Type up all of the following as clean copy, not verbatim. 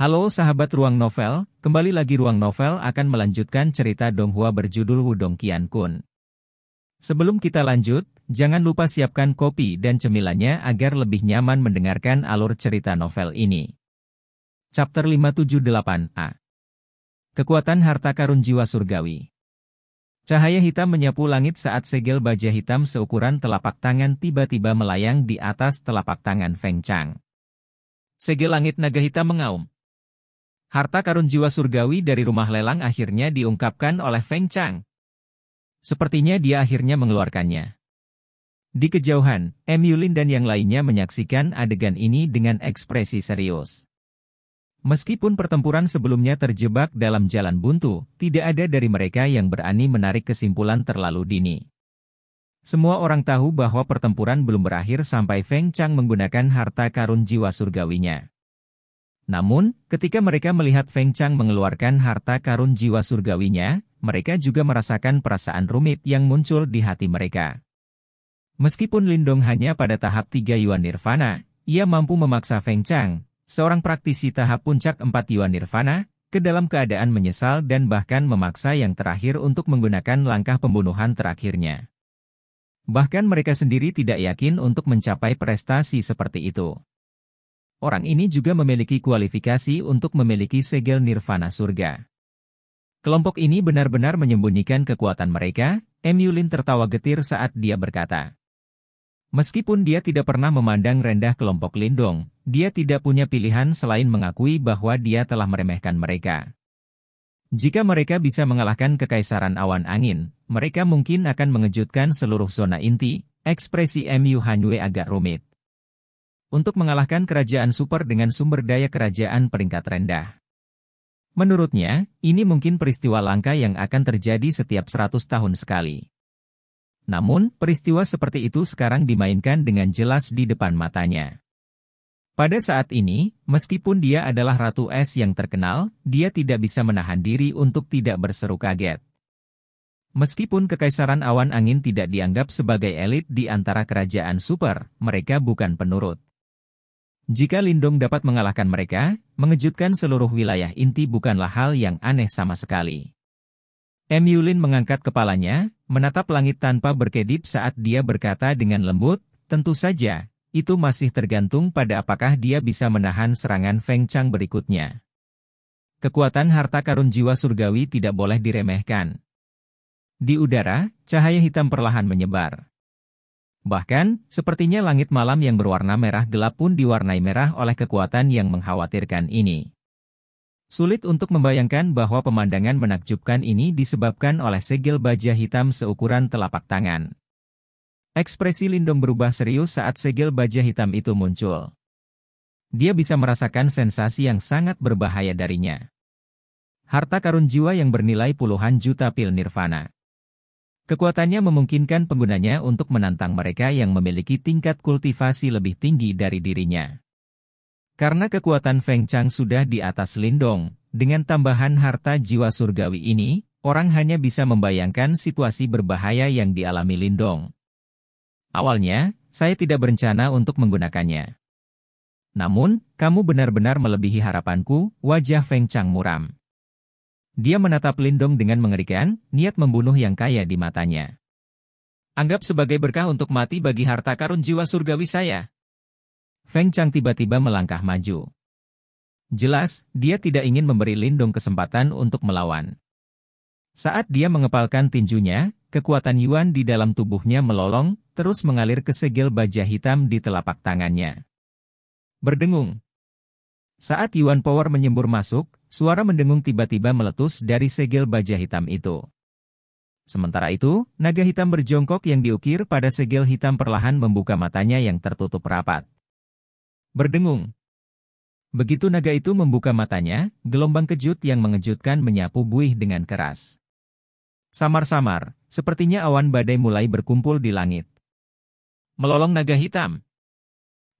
Halo sahabat Ruang Novel, kembali lagi Ruang Novel akan melanjutkan cerita Donghua berjudul Wudong Qiankun. Sebelum kita lanjut, jangan lupa siapkan kopi dan cemilannya agar lebih nyaman mendengarkan alur cerita novel ini. Chapter 578a. Kekuatan Harta Karun Jiwa Surgawi. Cahaya hitam menyapu langit saat segel baja hitam seukuran telapak tangan tiba-tiba melayang di atas telapak tangan Feng Chang. Segel langit naga hitam mengaum. Harta karun jiwa surgawi dari rumah lelang akhirnya diungkapkan oleh Feng Chang. Sepertinya dia akhirnya mengeluarkannya. Di kejauhan, Yulin dan yang lainnya menyaksikan adegan ini dengan ekspresi serius. Meskipun pertempuran sebelumnya terjebak dalam jalan buntu, tidak ada dari mereka yang berani menarik kesimpulan terlalu dini. Semua orang tahu bahwa pertempuran belum berakhir sampai Feng Chang menggunakan harta karun jiwa surgawinya. Namun, ketika mereka melihat Feng Chang mengeluarkan harta karun jiwa surgawinya, mereka juga merasakan perasaan rumit yang muncul di hati mereka. Meskipun Lindong hanya pada tahap 3 Yuan Nirvana, ia mampu memaksa Feng Chang, seorang praktisi tahap puncak 4 Yuan Nirvana, ke dalam keadaan menyesal dan bahkan memaksa yang terakhir untuk menggunakan langkah pembunuhan terakhirnya. Bahkan mereka sendiri tidak yakin untuk mencapai prestasi seperti itu. Orang ini juga memiliki kualifikasi untuk memiliki segel nirvana surga. Kelompok ini benar-benar menyembunyikan kekuatan mereka. Yulin tertawa getir saat dia berkata. Meskipun dia tidak pernah memandang rendah kelompok Lindong, dia tidak punya pilihan selain mengakui bahwa dia telah meremehkan mereka. Jika mereka bisa mengalahkan Kekaisaran Awan Angin, mereka mungkin akan mengejutkan seluruh zona inti. Ekspresi Mu Hanyue agak rumit. Untuk mengalahkan kerajaan super dengan sumber daya kerajaan peringkat rendah. Menurutnya, ini mungkin peristiwa langka yang akan terjadi setiap 100 tahun sekali. Namun, peristiwa seperti itu sekarang dimainkan dengan jelas di depan matanya. Pada saat ini, meskipun dia adalah Ratu Es yang terkenal, dia tidak bisa menahan diri untuk tidak berseru kaget. Meskipun Kekaisaran Awan Angin tidak dianggap sebagai elit di antara kerajaan super, mereka bukan penurut. Jika Lindong dapat mengalahkan mereka, mengejutkan seluruh wilayah inti bukanlah hal yang aneh sama sekali. Yulin mengangkat kepalanya, menatap langit tanpa berkedip saat dia berkata dengan lembut, tentu saja, itu masih tergantung pada apakah dia bisa menahan serangan Feng Chang berikutnya. Kekuatan harta karun jiwa surgawi tidak boleh diremehkan. Di udara, cahaya hitam perlahan menyebar. Bahkan, sepertinya langit malam yang berwarna merah gelap pun diwarnai merah oleh kekuatan yang mengkhawatirkan ini. Sulit untuk membayangkan bahwa pemandangan menakjubkan ini disebabkan oleh segel baja hitam seukuran telapak tangan. Ekspresi Lindong berubah serius saat segel baja hitam itu muncul. Dia bisa merasakan sensasi yang sangat berbahaya darinya. Harta karun jiwa yang bernilai puluhan juta pil nirvana. Kekuatannya memungkinkan penggunanya untuk menantang mereka yang memiliki tingkat kultivasi lebih tinggi dari dirinya. Karena kekuatan Feng Chang sudah di atas Lindong, dengan tambahan harta jiwa surgawi ini, orang hanya bisa membayangkan situasi berbahaya yang dialami Lindong. Awalnya, saya tidak berencana untuk menggunakannya. Namun, kamu benar-benar melebihi harapanku, wajah Feng Chang muram. Dia menatap Lindong dengan mengerikan, niat membunuh yang kaya di matanya. Anggap sebagai berkah untuk mati bagi harta karun jiwa surgawi saya. Feng Chang tiba-tiba melangkah maju. Jelas, dia tidak ingin memberi Lindong kesempatan untuk melawan. Saat dia mengepalkan tinjunya, kekuatan Yuan di dalam tubuhnya melolong, terus mengalir ke segel baja hitam di telapak tangannya. Berdengung. Saat Yuan Power menyembur masuk, suara mendengung tiba-tiba meletus dari segel baja hitam itu. Sementara itu, naga hitam berjongkok yang diukir pada segel hitam perlahan membuka matanya yang tertutup rapat. Berdengung. Begitu naga itu membuka matanya, gelombang kejut yang mengejutkan menyapu buih dengan keras. Samar-samar, sepertinya awan badai mulai berkumpul di langit. Melolong naga hitam.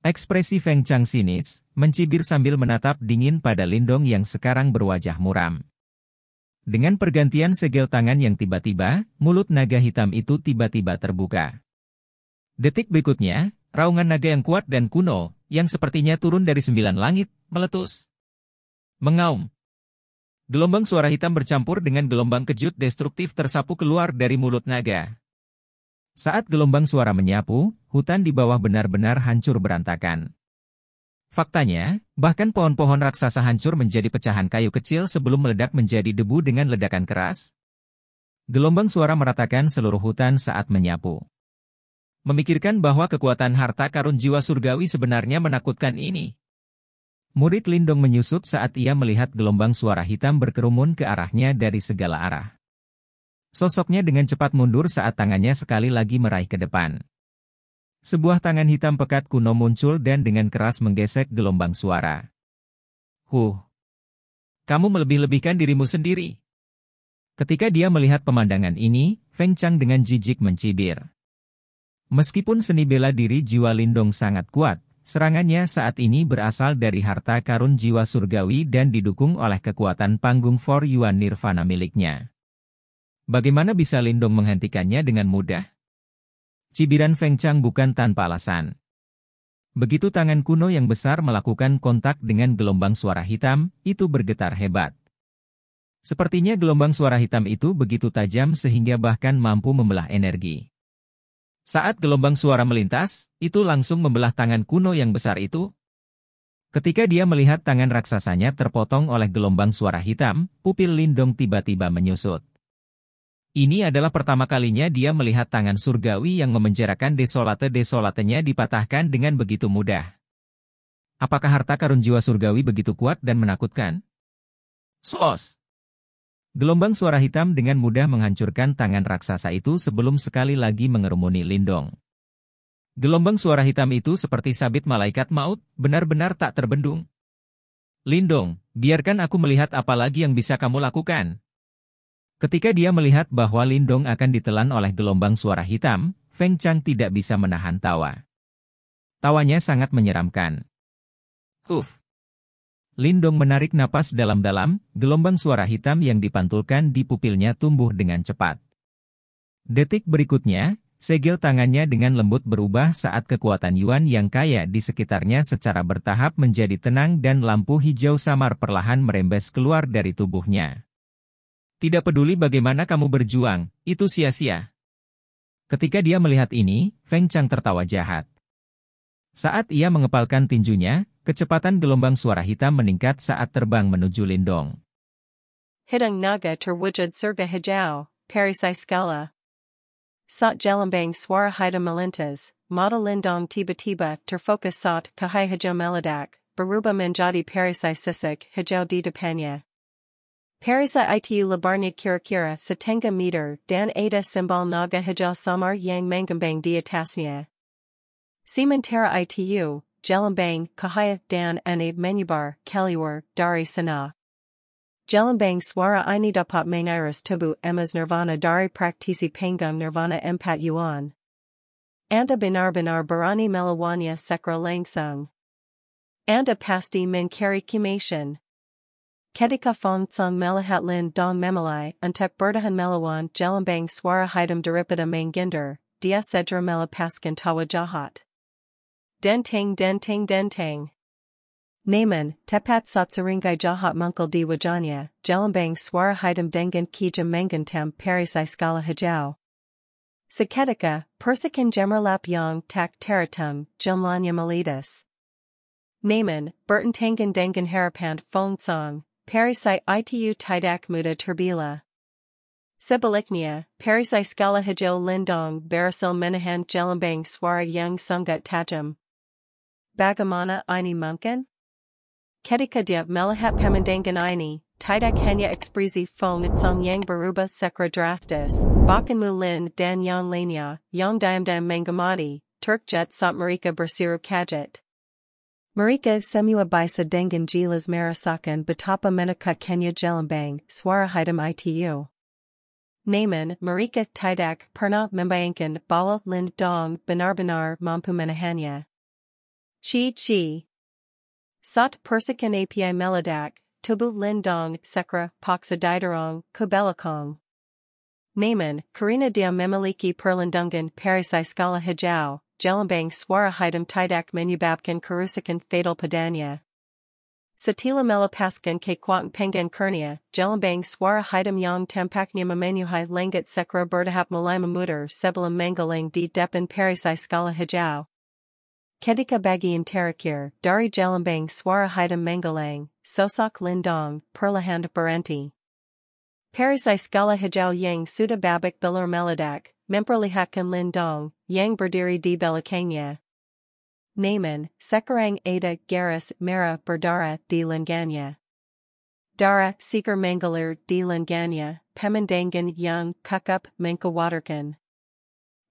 Ekspresi Feng Chang sinis, mencibir sambil menatap dingin pada Lindong yang sekarang berwajah muram. Dengan pergantian segel tangan yang tiba-tiba, mulut naga hitam itu tiba-tiba terbuka. Detik berikutnya, raungan naga yang kuat dan kuno, yang sepertinya turun dari 9 langit, meletus. Mengaum. Gelombang suara hitam bercampur dengan gelombang kejut destruktif tersapu keluar dari mulut naga. Saat gelombang suara menyapu, hutan di bawah benar-benar hancur berantakan. Faktanya, bahkan pohon-pohon raksasa hancur menjadi pecahan kayu kecil sebelum meledak menjadi debu dengan ledakan keras. Gelombang suara meratakan seluruh hutan saat menyapu. Memikirkan bahwa kekuatan harta karun jiwa surgawi sebenarnya menakutkan ini. Murid Lindong menyusut saat ia melihat gelombang suara hitam berkerumun ke arahnya dari segala arah. Sosoknya dengan cepat mundur saat tangannya sekali lagi meraih ke depan. Sebuah tangan hitam pekat kuno muncul dan dengan keras menggesek gelombang suara. Kamu melebih-lebihkan dirimu sendiri. Ketika dia melihat pemandangan ini, Feng Chang dengan jijik mencibir. Meskipun seni bela diri jiwa Lindong sangat kuat, serangannya saat ini berasal dari harta karun jiwa surgawi dan didukung oleh kekuatan panggung For Yuan Nirvana miliknya. Bagaimana bisa Lindong menghentikannya dengan mudah? Cibiran Feng Chang bukan tanpa alasan. Begitu tangan kuno yang besar melakukan kontak dengan gelombang suara hitam, itu bergetar hebat. Sepertinya gelombang suara hitam itu begitu tajam sehingga bahkan mampu membelah energi. Saat gelombang suara melintas, itu langsung membelah tangan kuno yang besar itu. Ketika dia melihat tangan raksasanya terpotong oleh gelombang suara hitam, pupil Lindong tiba-tiba menyusut. Ini adalah pertama kalinya dia melihat tangan surgawi yang memenjarakan desolate-desolatenya dipatahkan dengan begitu mudah. Apakah harta karun jiwa surgawi begitu kuat dan menakutkan? Sos! Gelombang suara hitam dengan mudah menghancurkan tangan raksasa itu sebelum sekali lagi mengerumuni Lindong. Gelombang suara hitam itu seperti sabit malaikat maut, benar-benar tak terbendung. Lindong, biarkan aku melihat apa lagi yang bisa kamu lakukan. Ketika dia melihat bahwa Lindong akan ditelan oleh gelombang suara hitam, Feng Chang tidak bisa menahan tawa. Tawanya sangat menyeramkan. Lindong menarik napas dalam-dalam, gelombang suara hitam yang dipantulkan di pupilnya tumbuh dengan cepat. Detik berikutnya, segel tangannya dengan lembut berubah saat kekuatan Yuan yang kaya di sekitarnya secara bertahap menjadi tenang dan lampu hijau samar perlahan merembes keluar dari tubuhnya. Tidak peduli bagaimana kamu berjuang, itu sia-sia. Ketika dia melihat ini, Feng Chang tertawa jahat. Saat ia mengepalkan tinjunya, kecepatan gelombang suara hitam meningkat saat terbang menuju Lindong. Hidung naga terwujud surga hijau, perisai skala. Saat gelambang suara hitam melintas, mata Lindong tiba-tiba terfokus saat kahai hijau meledak, berubah menjadi perisai sisik hijau di depannya. Perisai itu lebarnya kira-kira setengah meter dan ada simbol naga hijau samar yang mengembang di atasnya. Sementara itu, gelambang, kahaya dan anib menyebar keluar dari sana. Gelambang suara ini dapat mengiris tubuh emas nirvana dari praktisi panggung nirvana 4 yuan. Anda benar-benar berani melawannya secara langsung. Anda pasti mencari kematian. Ketika Fong Tsang melihat Lindong memelai untuk bertahan melawan gelambang suara hitam daripada menghindar, dia segera melepaskan tawa jahat. Denteng. Namun, tepat saat seringai jahat muncul di wajahnya, gelambang suara hitam dengan kijam menggentam perisai skala hijau. Seketika, percikan gemerlap yang tak terhitung, jumlahnya meletus. Namun, bertentangan dengan harapan Fong Tsang, perisai itu tidak mudah terbila. Sebaliknya, perisai skala hijau Lindong berhasil menahan gelambang suara yang sangat tajam. Bagaimana ini mungkin? Ketika dia melihat pemandangan ini, tidak hanya ekspresi Fong Tsang yang berubah secara drastis, bahkan Mulin dan yang lainnya, yang diam-diam mengamati, terkejut saat mereka berseru kaget. Mereka semua bisa dengan jelas merasakan betapa menakutkannya gelambang suara hitam itu. Namun, mereka tidak pernah membayangkan bahwa Lindong benar-benar mampu menahannya. Saat percikan api meledak, tubuh Lindong segera paksa didorong ke belakang. Namun, karena dia memiliki perlindungan perisai skala hijau, gelambang suara hitam tidak menyebabkan kerusakan fatal padanya. Satila melapaskan ke kwant pengan kurnia, jelambang swara hidam yang tampaknya memenuhi langit sekra berdahap mulai memutar sebelum menggalang di depan perisai skala hijau. Ketika bagian terakhir, dari jelambang swara hidam menggalang, sosok lindong, perlahan berhenti. Perisai skala hijau yang sudah babak belur meledak, memperlihatkan lindong, yang berdiri di belakangnya. Namun, sekarang ada garis merah berdarah di lengannya. Darah segar mengalir di lengannya, pemandangan yang kekap mengkhawatirkan.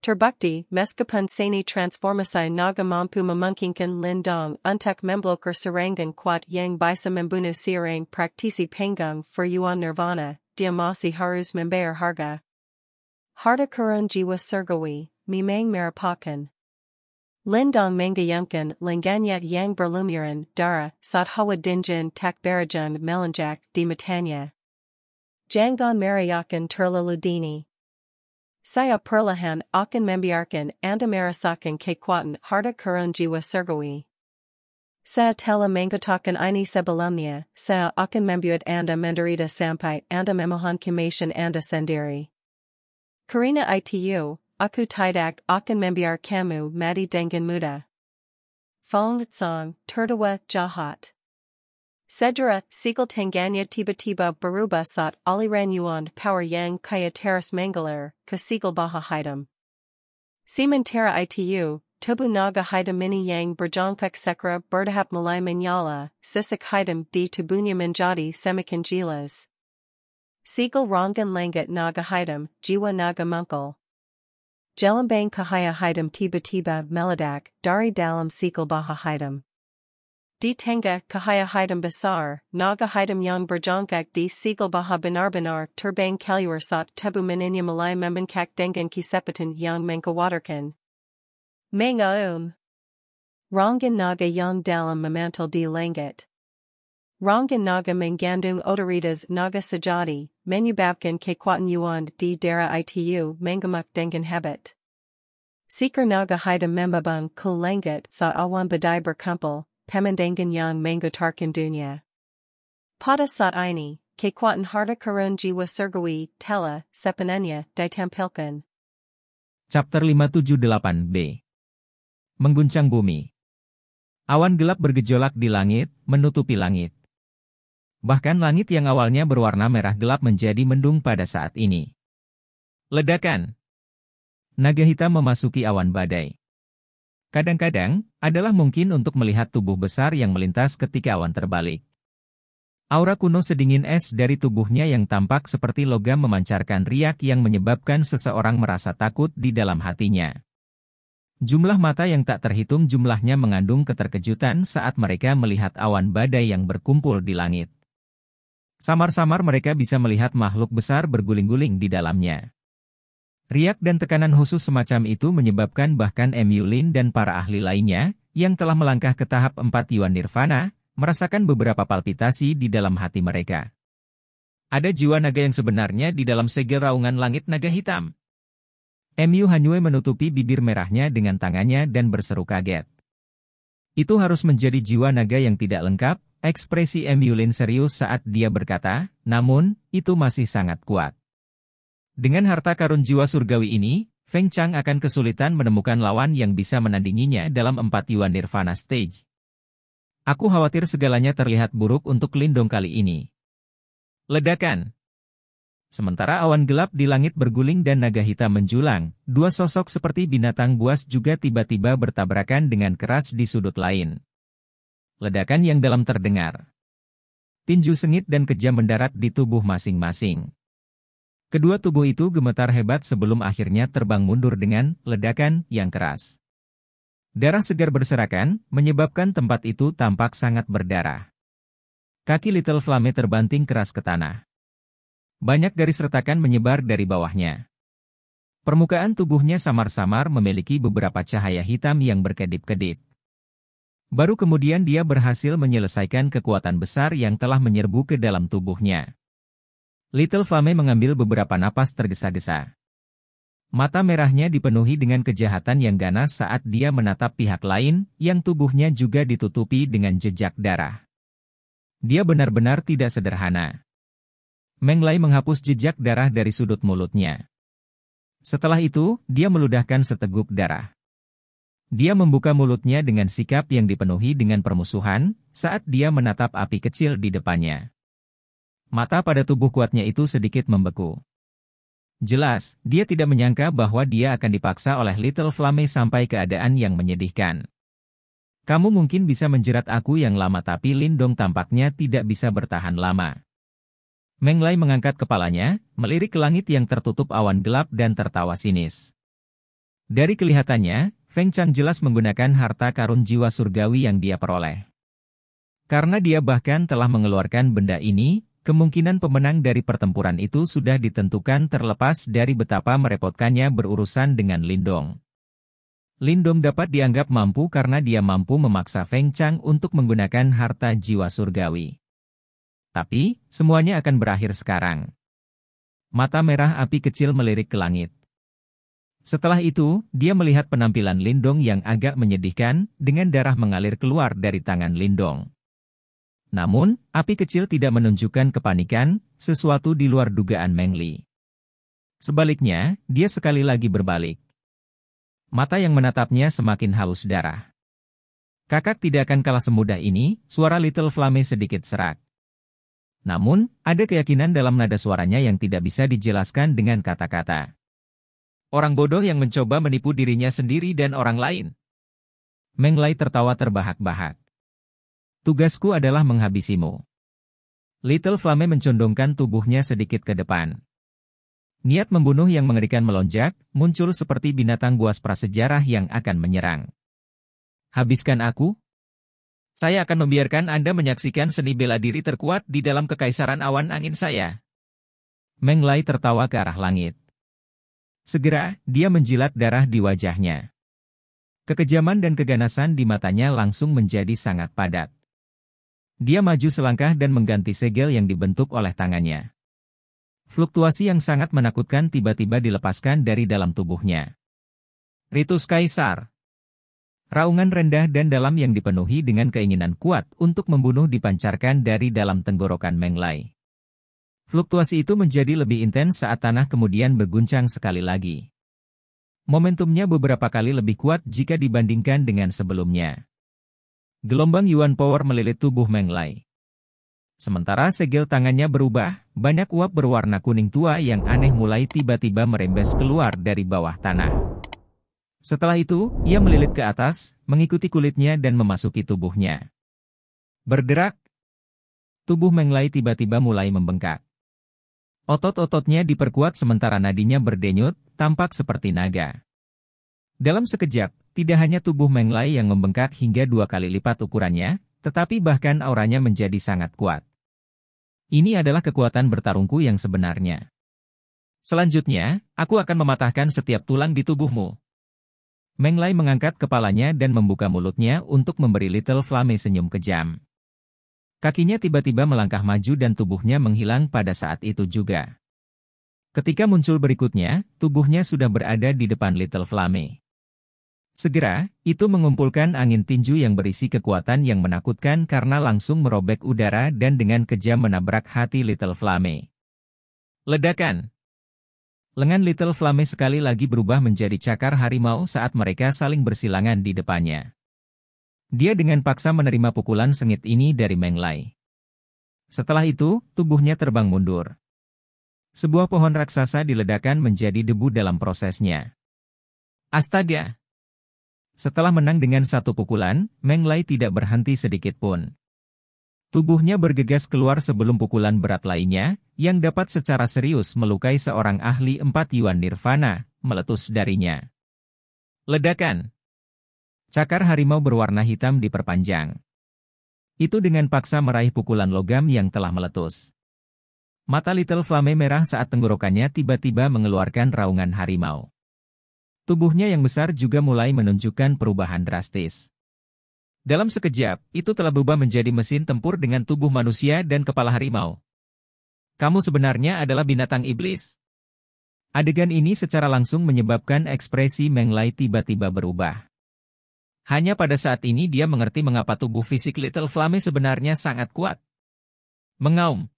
Terbukti, meskipun seni transformasi naga mampu memungkinkan lindong untuk memblokir serangan kuat yang bisa membunuh seorang praktisi panggung Furyuan Nirvana, dia masih harus membayar harga. Harta karun jiwa surgawi, memang merupakan. Lindong menggayungkan lengannya yang berlumuran darah saat hawa dingin tak berujung melanjak di matanya. Jangan merayakan terlalu dini. Saya perlahan akan membiarkan Anda merasakan kekuatan harta karun jiwa surgawi. Saya telah mengatakan ini sebelumnya, saya akan membuat Anda menderita sampai Anda memohon kematian Anda sendiri. Karena itu, aku tidak akan membiar kamu mati dengan mudah. Fong Tsang, tertawa jahat. Segera, sigal tangannya tiba-tiba berubah saat aliran yuan power yang kaya teras mengalir ke sigal baha hitam. Sementara itu, tubuh naga hitam ini yang berjongkok sekra berdahap mulai menyala, sisik hitam di tubuhnya menjadi semakin jelas. Sigal ronggan langit naga hitam, jiwa naga mungkal. Jelambang cahaya hitam tiba-tiba meledak dari dalam sigal baha hitam. Di tengah cahaya hitam besar, naga hitam yang berjongkok di sigal baha benar-benar terbang keluar saat tubuh menanya mulai membengkak dengan kecepatan yang mengkhawatirkan. Mengaum. Ronggan naga yang dalam memantul di langit. Ronggan naga mengandung otoritas naga sejati, menyebabkan kekuatan yuan di daerah itu menggemuk dengan hebat. Seekar naga hitam membabung ke langit saat awan badai berkumpul, pemandangan yang menggetarkan dunia. Pada saat ini, kekuatan harta karun jiwa surgawi telah sepenuhnya ditampilkan. Chapter 578b. Mengguncang bumi. Awan gelap bergejolak di langit, menutupi langit. Bahkan langit yang awalnya berwarna merah gelap menjadi mendung pada saat ini. Ledakan. Naga hitam memasuki awan badai. Kadang-kadang, adalah mungkin untuk melihat tubuh besar yang melintas ketika awan terbalik. Aura kuno sedingin es dari tubuhnya yang tampak seperti logam memancarkan riak yang menyebabkan seseorang merasa takut di dalam hatinya. Jumlah mata yang tak terhitung jumlahnya mengandung keterkejutan saat mereka melihat awan badai yang berkumpul di langit. Samar-samar mereka bisa melihat makhluk besar berguling-guling di dalamnya. Riak dan tekanan khusus semacam itu menyebabkan bahkan Yulin dan para ahli lainnya, yang telah melangkah ke tahap 4 Yuan Nirvana, merasakan beberapa palpitasi di dalam hati mereka. Ada jiwa naga yang sebenarnya di dalam segel raungan langit naga hitam. Hanyue menutupi bibir merahnya dengan tangannya dan berseru kaget. Itu harus menjadi jiwa naga yang tidak lengkap, ekspresi Yulin serius saat dia berkata, namun, itu masih sangat kuat. Dengan harta karun jiwa surgawi ini, Feng Chang akan kesulitan menemukan lawan yang bisa menandinginya dalam 4 Yuan Nirvana Stage. Aku khawatir segalanya terlihat buruk untuk Lindong kali ini. Ledakan. Sementara awan gelap di langit berguling dan naga hitam menjulang, dua sosok seperti binatang buas juga tiba-tiba bertabrakan dengan keras di sudut lain. Ledakan yang dalam terdengar. Tinju sengit dan kejam mendarat di tubuh masing-masing. Kedua tubuh itu gemetar hebat sebelum akhirnya terbang mundur dengan ledakan yang keras. Darah segar berserakan, menyebabkan tempat itu tampak sangat berdarah. Kaki Little Flame terbanting keras ke tanah. Banyak garis retakan menyebar dari bawahnya. Permukaan tubuhnya samar-samar memiliki beberapa cahaya hitam yang berkedip-kedip. Baru kemudian dia berhasil menyelesaikan kekuatan besar yang telah menyerbu ke dalam tubuhnya. Little Flame mengambil beberapa napas tergesa-gesa. Mata merahnya dipenuhi dengan kejahatan yang ganas saat dia menatap pihak lain, yang tubuhnya juga ditutupi dengan jejak darah. Dia benar-benar tidak sederhana. Meng Lai menghapus jejak darah dari sudut mulutnya. Setelah itu, dia meludahkan seteguk darah. Dia membuka mulutnya dengan sikap yang dipenuhi dengan permusuhan, saat dia menatap api kecil di depannya. Mata pada tubuh kuatnya itu sedikit membeku. Jelas, dia tidak menyangka bahwa dia akan dipaksa oleh Little Flame sampai keadaan yang menyedihkan. Kamu mungkin bisa menjerat aku yang lama tapi Lindong tampaknya tidak bisa bertahan lama. Meng Lai mengangkat kepalanya, melirik ke langit yang tertutup awan gelap dan tertawa sinis. Dari kelihatannya, Feng Chang jelas menggunakan harta karun jiwa surgawi yang dia peroleh. Karena dia bahkan telah mengeluarkan benda ini, kemungkinan pemenang dari pertempuran itu sudah ditentukan terlepas dari betapa merepotkannya berurusan dengan Lindong. Lindong dapat dianggap mampu karena dia mampu memaksa Feng Chang untuk menggunakan harta jiwa surgawi. Tapi, semuanya akan berakhir sekarang. Mata merah api kecil melirik ke langit. Setelah itu, dia melihat penampilan Lindong yang agak menyedihkan, dengan darah mengalir keluar dari tangan Lindong. Namun, api kecil tidak menunjukkan kepanikan, sesuatu di luar dugaan Meng Li. Sebaliknya, dia sekali lagi berbalik. Mata yang menatapnya semakin haus darah. Kakak tidak akan kalah semudah ini, suara Little Flame sedikit serak. Namun, ada keyakinan dalam nada suaranya yang tidak bisa dijelaskan dengan kata-kata. Orang bodoh yang mencoba menipu dirinya sendiri dan orang lain. Meng Lai tertawa terbahak-bahak. Tugasku adalah menghabisimu. Little Flame mencondongkan tubuhnya sedikit ke depan. Niat membunuh yang mengerikan melonjak, muncul seperti binatang buas prasejarah yang akan menyerang. Habiskan aku? Saya akan membiarkan Anda menyaksikan seni bela diri terkuat di dalam kekaisaran awan angin saya. Meng Lai tertawa ke arah langit. Segera, dia menjilat darah di wajahnya. Kekejaman dan keganasan di matanya langsung menjadi sangat padat. Dia maju selangkah dan mengganti segel yang dibentuk oleh tangannya. Fluktuasi yang sangat menakutkan tiba-tiba dilepaskan dari dalam tubuhnya. Ritus Kaisar. Raungan rendah dan dalam yang dipenuhi dengan keinginan kuat untuk membunuh dipancarkan dari dalam tenggorokan Meng Lai. Fluktuasi itu menjadi lebih intens saat tanah kemudian berguncang sekali lagi. Momentumnya beberapa kali lebih kuat jika dibandingkan dengan sebelumnya. Gelombang Yuan Power melilit tubuh Meng Lai. Sementara segel tangannya berubah, banyak uap berwarna kuning tua yang aneh mulai tiba-tiba merembes keluar dari bawah tanah. Setelah itu, ia melilit ke atas, mengikuti kulitnya dan memasuki tubuhnya. Berderak. Tubuh Meng Lai tiba-tiba mulai membengkak. Otot-ototnya diperkuat sementara nadinya berdenyut, tampak seperti naga. Dalam sekejap, tidak hanya tubuh Meng Lai yang membengkak hingga 2 kali lipat ukurannya, tetapi bahkan auranya menjadi sangat kuat. Ini adalah kekuatan bertarungku yang sebenarnya. Selanjutnya, aku akan mematahkan setiap tulang di tubuhmu. Meng Lai mengangkat kepalanya dan membuka mulutnya untuk memberi Little Flame senyum kejam. Kakinya tiba-tiba melangkah maju dan tubuhnya menghilang pada saat itu juga. Ketika muncul berikutnya, tubuhnya sudah berada di depan Little Flame. Segera, itu mengumpulkan angin tinju yang berisi kekuatan yang menakutkan karena langsung merobek udara dan dengan kejam menabrak hati Little Flame. Ledakan! Lengan Little Flame sekali lagi berubah menjadi cakar harimau saat mereka saling bersilangan di depannya. Dia dengan paksa menerima pukulan sengit ini dari Meng Lai. Setelah itu, tubuhnya terbang mundur. Sebuah pohon raksasa diledakkan menjadi debu dalam prosesnya. Astaga! Setelah menang dengan satu pukulan, Meng Lai tidak berhenti sedikit pun. Tubuhnya bergegas keluar sebelum pukulan berat lainnya, yang dapat secara serius melukai seorang ahli 4 Yuan Nirvana, meletus darinya. Ledakan! Cakar harimau berwarna hitam diperpanjang. Itu dengan paksa meraih pukulan logam yang telah meletus. Mata Little Flame merah saat tenggorokannya tiba-tiba mengeluarkan raungan harimau. Tubuhnya yang besar juga mulai menunjukkan perubahan drastis. Dalam sekejap, itu telah berubah menjadi mesin tempur dengan tubuh manusia dan kepala harimau. Kamu sebenarnya adalah binatang iblis. Adegan ini secara langsung menyebabkan ekspresi Meng Lai tiba-tiba berubah. Hanya pada saat ini dia mengerti mengapa tubuh fisik Little Flame sebenarnya sangat kuat. Mengaum.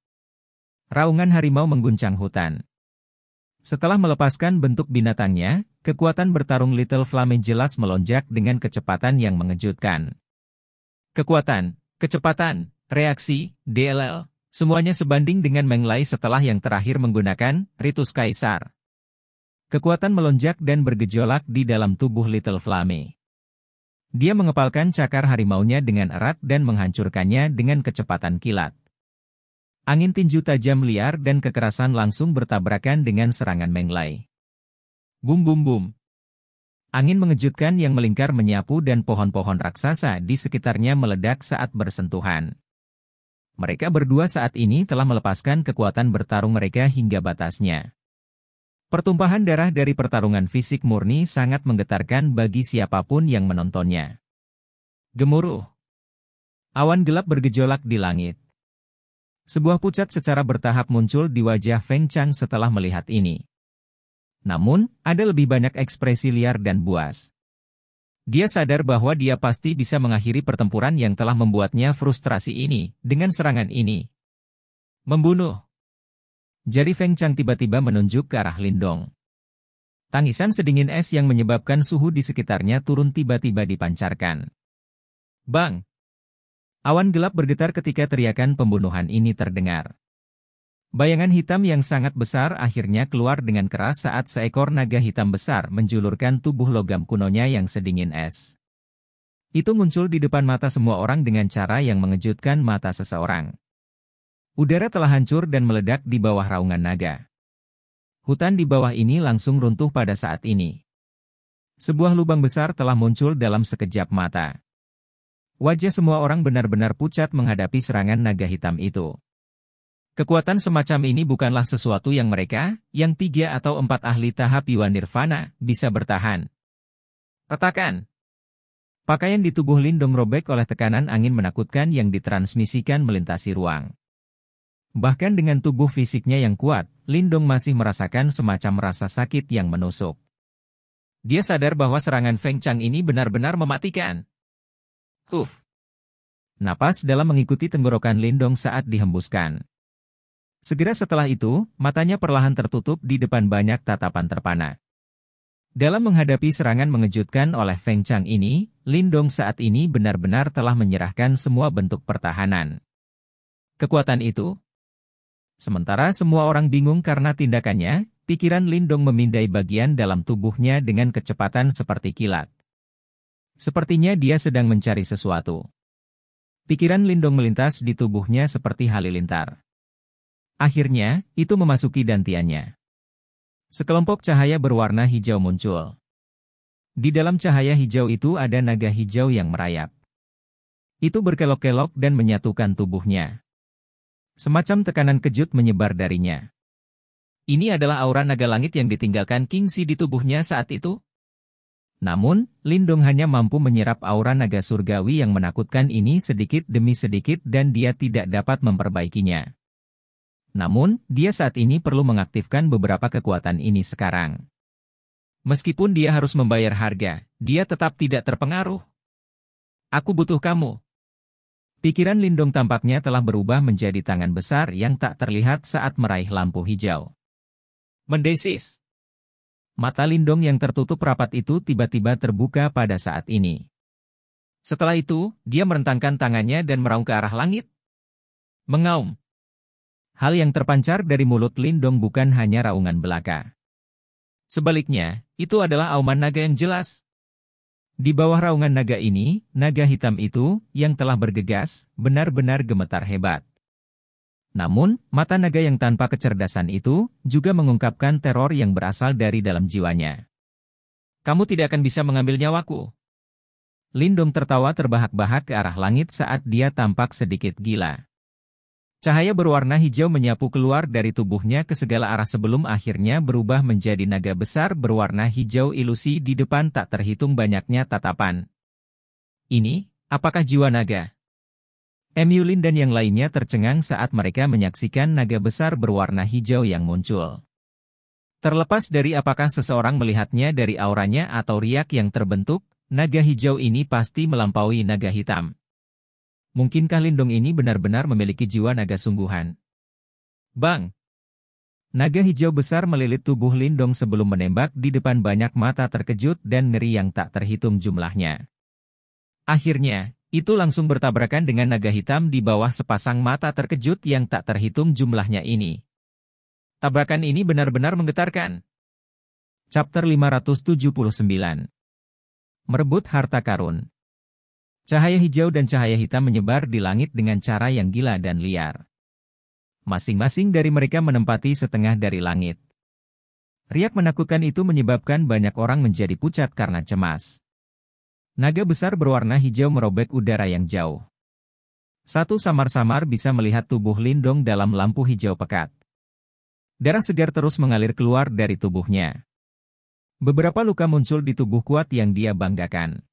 Raungan harimau mengguncang hutan. Setelah melepaskan bentuk binatangnya, kekuatan bertarung Little Flame jelas melonjak dengan kecepatan yang mengejutkan. Kekuatan, kecepatan, reaksi, DLL, semuanya sebanding dengan Meng Lai setelah yang terakhir menggunakan Ritus Kaisar. Kekuatan melonjak dan bergejolak di dalam tubuh Little Flame. Dia mengepalkan cakar harimaunya dengan erat dan menghancurkannya dengan kecepatan kilat. Angin tinju tajam liar dan kekerasan langsung bertabrakan dengan serangan Meng Lai. Bum bum bum. Angin mengejutkan yang melingkar menyapu dan pohon-pohon raksasa di sekitarnya meledak saat bersentuhan. Mereka berdua saat ini telah melepaskan kekuatan bertarung mereka hingga batasnya. Pertumpahan darah dari pertarungan fisik murni sangat menggetarkan bagi siapapun yang menontonnya. Gemuruh. Awan gelap bergejolak di langit. Sebuah pucat secara bertahap muncul di wajah Feng Chang setelah melihat ini. Namun, ada lebih banyak ekspresi liar dan buas. Dia sadar bahwa dia pasti bisa mengakhiri pertempuran yang telah membuatnya frustrasi ini, dengan serangan ini. Membunuh. Jari Feng Chang tiba-tiba menunjuk ke arah Lindong. Tangisan sedingin es yang menyebabkan suhu di sekitarnya turun tiba-tiba dipancarkan. Bang! Awan gelap bergetar ketika teriakan pembunuhan ini terdengar. Bayangan hitam yang sangat besar akhirnya keluar dengan keras saat seekor naga hitam besar menjulurkan tubuh logam kunonya yang sedingin es. Itu muncul di depan mata semua orang dengan cara yang mengejutkan mata seseorang. Udara telah hancur dan meledak di bawah raungan naga. Hutan di bawah ini langsung runtuh pada saat ini. Sebuah lubang besar telah muncul dalam sekejap mata. Wajah semua orang benar-benar pucat menghadapi serangan naga hitam itu. Kekuatan semacam ini bukanlah sesuatu yang mereka, yang 3 atau 4 ahli tahap Yuan Nirvana, bisa bertahan. Retakan. Pakaian di tubuh Lindong robek oleh tekanan angin menakutkan yang ditransmisikan melintasi ruang. Bahkan dengan tubuh fisiknya yang kuat, Lindong masih merasakan semacam rasa sakit yang menusuk. Dia sadar bahwa serangan Feng Chang ini benar-benar mematikan. Huf. Napas dalam mengikuti tenggorokan Lindong saat dihembuskan. Segera setelah itu, matanya perlahan tertutup di depan banyak tatapan terpana. Dalam menghadapi serangan mengejutkan oleh Feng Chang ini, Lindong saat ini benar-benar telah menyerahkan semua bentuk pertahanan. Kekuatan itu. Sementara semua orang bingung karena tindakannya, pikiran Lindong memindai bagian dalam tubuhnya dengan kecepatan seperti kilat. Sepertinya dia sedang mencari sesuatu. Pikiran Lindong melintas di tubuhnya seperti halilintar. Akhirnya, itu memasuki dantiannya. Sekelompok cahaya berwarna hijau muncul. Di dalam cahaya hijau itu ada naga hijau yang merayap. Itu berkelok-kelok dan menyatukan tubuhnya. Semacam tekanan kejut menyebar darinya. Ini adalah aura naga langit yang ditinggalkan King Xi di tubuhnya saat itu. Namun, Lindong hanya mampu menyerap aura naga surgawi yang menakutkan ini sedikit demi sedikit dan dia tidak dapat memperbaikinya. Namun, dia saat ini perlu mengaktifkan beberapa kekuatan ini sekarang. Meskipun dia harus membayar harga, dia tetap tidak terpengaruh. Aku butuh kamu. Pikiran Lindong tampaknya telah berubah menjadi tangan besar yang tak terlihat saat meraih lampu hijau. Mendesis. Mata Lindong yang tertutup rapat itu tiba-tiba terbuka pada saat ini. Setelah itu, dia merentangkan tangannya dan meraung ke arah langit. Mengaum. Hal yang terpancar dari mulut Lindong bukan hanya raungan belaka. Sebaliknya, itu adalah auman naga yang jelas. Di bawah raungan naga ini, naga hitam itu, yang telah bergegas, benar-benar gemetar hebat. Namun, mata naga yang tanpa kecerdasan itu, juga mengungkapkan teror yang berasal dari dalam jiwanya. Kamu tidak akan bisa mengambil nyawaku. Lindong tertawa terbahak-bahak ke arah langit saat dia tampak sedikit gila. Cahaya berwarna hijau menyapu keluar dari tubuhnya ke segala arah sebelum akhirnya berubah menjadi naga besar berwarna hijau ilusi di depan tak terhitung banyaknya tatapan. Ini, apakah jiwa naga? Yulin dan yang lainnya tercengang saat mereka menyaksikan naga besar berwarna hijau yang muncul. Terlepas dari apakah seseorang melihatnya dari auranya atau riak yang terbentuk, naga hijau ini pasti melampaui naga hitam. Mungkinkah Lindong ini benar-benar memiliki jiwa naga sungguhan? Bang! Naga hijau besar melilit tubuh Lindong sebelum menembak di depan banyak mata terkejut dan ngeri yang tak terhitung jumlahnya. Akhirnya, itu langsung bertabrakan dengan naga hitam di bawah sepasang mata terkejut yang tak terhitung jumlahnya ini. Tabrakan ini benar-benar menggetarkan. Chapter 579. Merebut harta karun. Cahaya hijau dan cahaya hitam menyebar di langit dengan cara yang gila dan liar. Masing-masing dari mereka menempati setengah dari langit. Riak menakutkan itu menyebabkan banyak orang menjadi pucat karena cemas. Naga besar berwarna hijau merobek udara yang jauh. Satu samar-samar bisa melihat tubuh Lindong dalam lampu hijau pekat. Darah segar terus mengalir keluar dari tubuhnya. Beberapa luka muncul di tubuh kuat yang dia banggakan.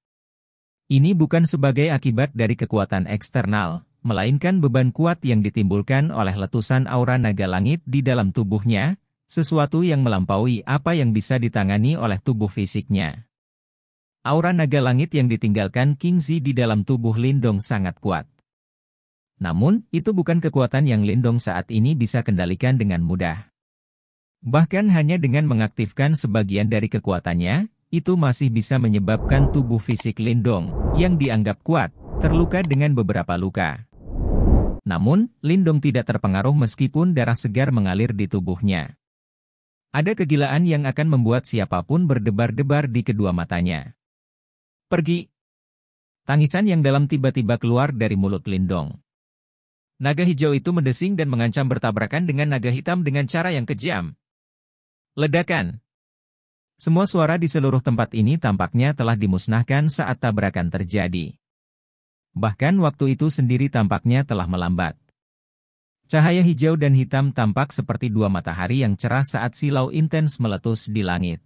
Ini bukan sebagai akibat dari kekuatan eksternal, melainkan beban kuat yang ditimbulkan oleh letusan aura naga langit di dalam tubuhnya, sesuatu yang melampaui apa yang bisa ditangani oleh tubuh fisiknya. Aura naga langit yang ditinggalkan King Zi di dalam tubuh Lindong sangat kuat. Namun, itu bukan kekuatan yang Lindong saat ini bisa kendalikan dengan mudah. Bahkan hanya dengan mengaktifkan sebagian dari kekuatannya, itu masih bisa menyebabkan tubuh fisik Lindong, yang dianggap kuat, terluka dengan beberapa luka. Namun, Lindong tidak terpengaruh meskipun darah segar mengalir di tubuhnya. Ada kegilaan yang akan membuat siapapun berdebar-debar di kedua matanya. Pergi! Tangisan yang dalam tiba-tiba keluar dari mulut Lindong. Naga hijau itu mendesing dan mengancam bertabrakan dengan naga hitam dengan cara yang kejam. Ledakan! Semua suara di seluruh tempat ini tampaknya telah dimusnahkan saat tabrakan terjadi. Bahkan waktu itu sendiri tampaknya telah melambat. Cahaya hijau dan hitam tampak seperti dua matahari yang cerah saat silau intens meletus di langit.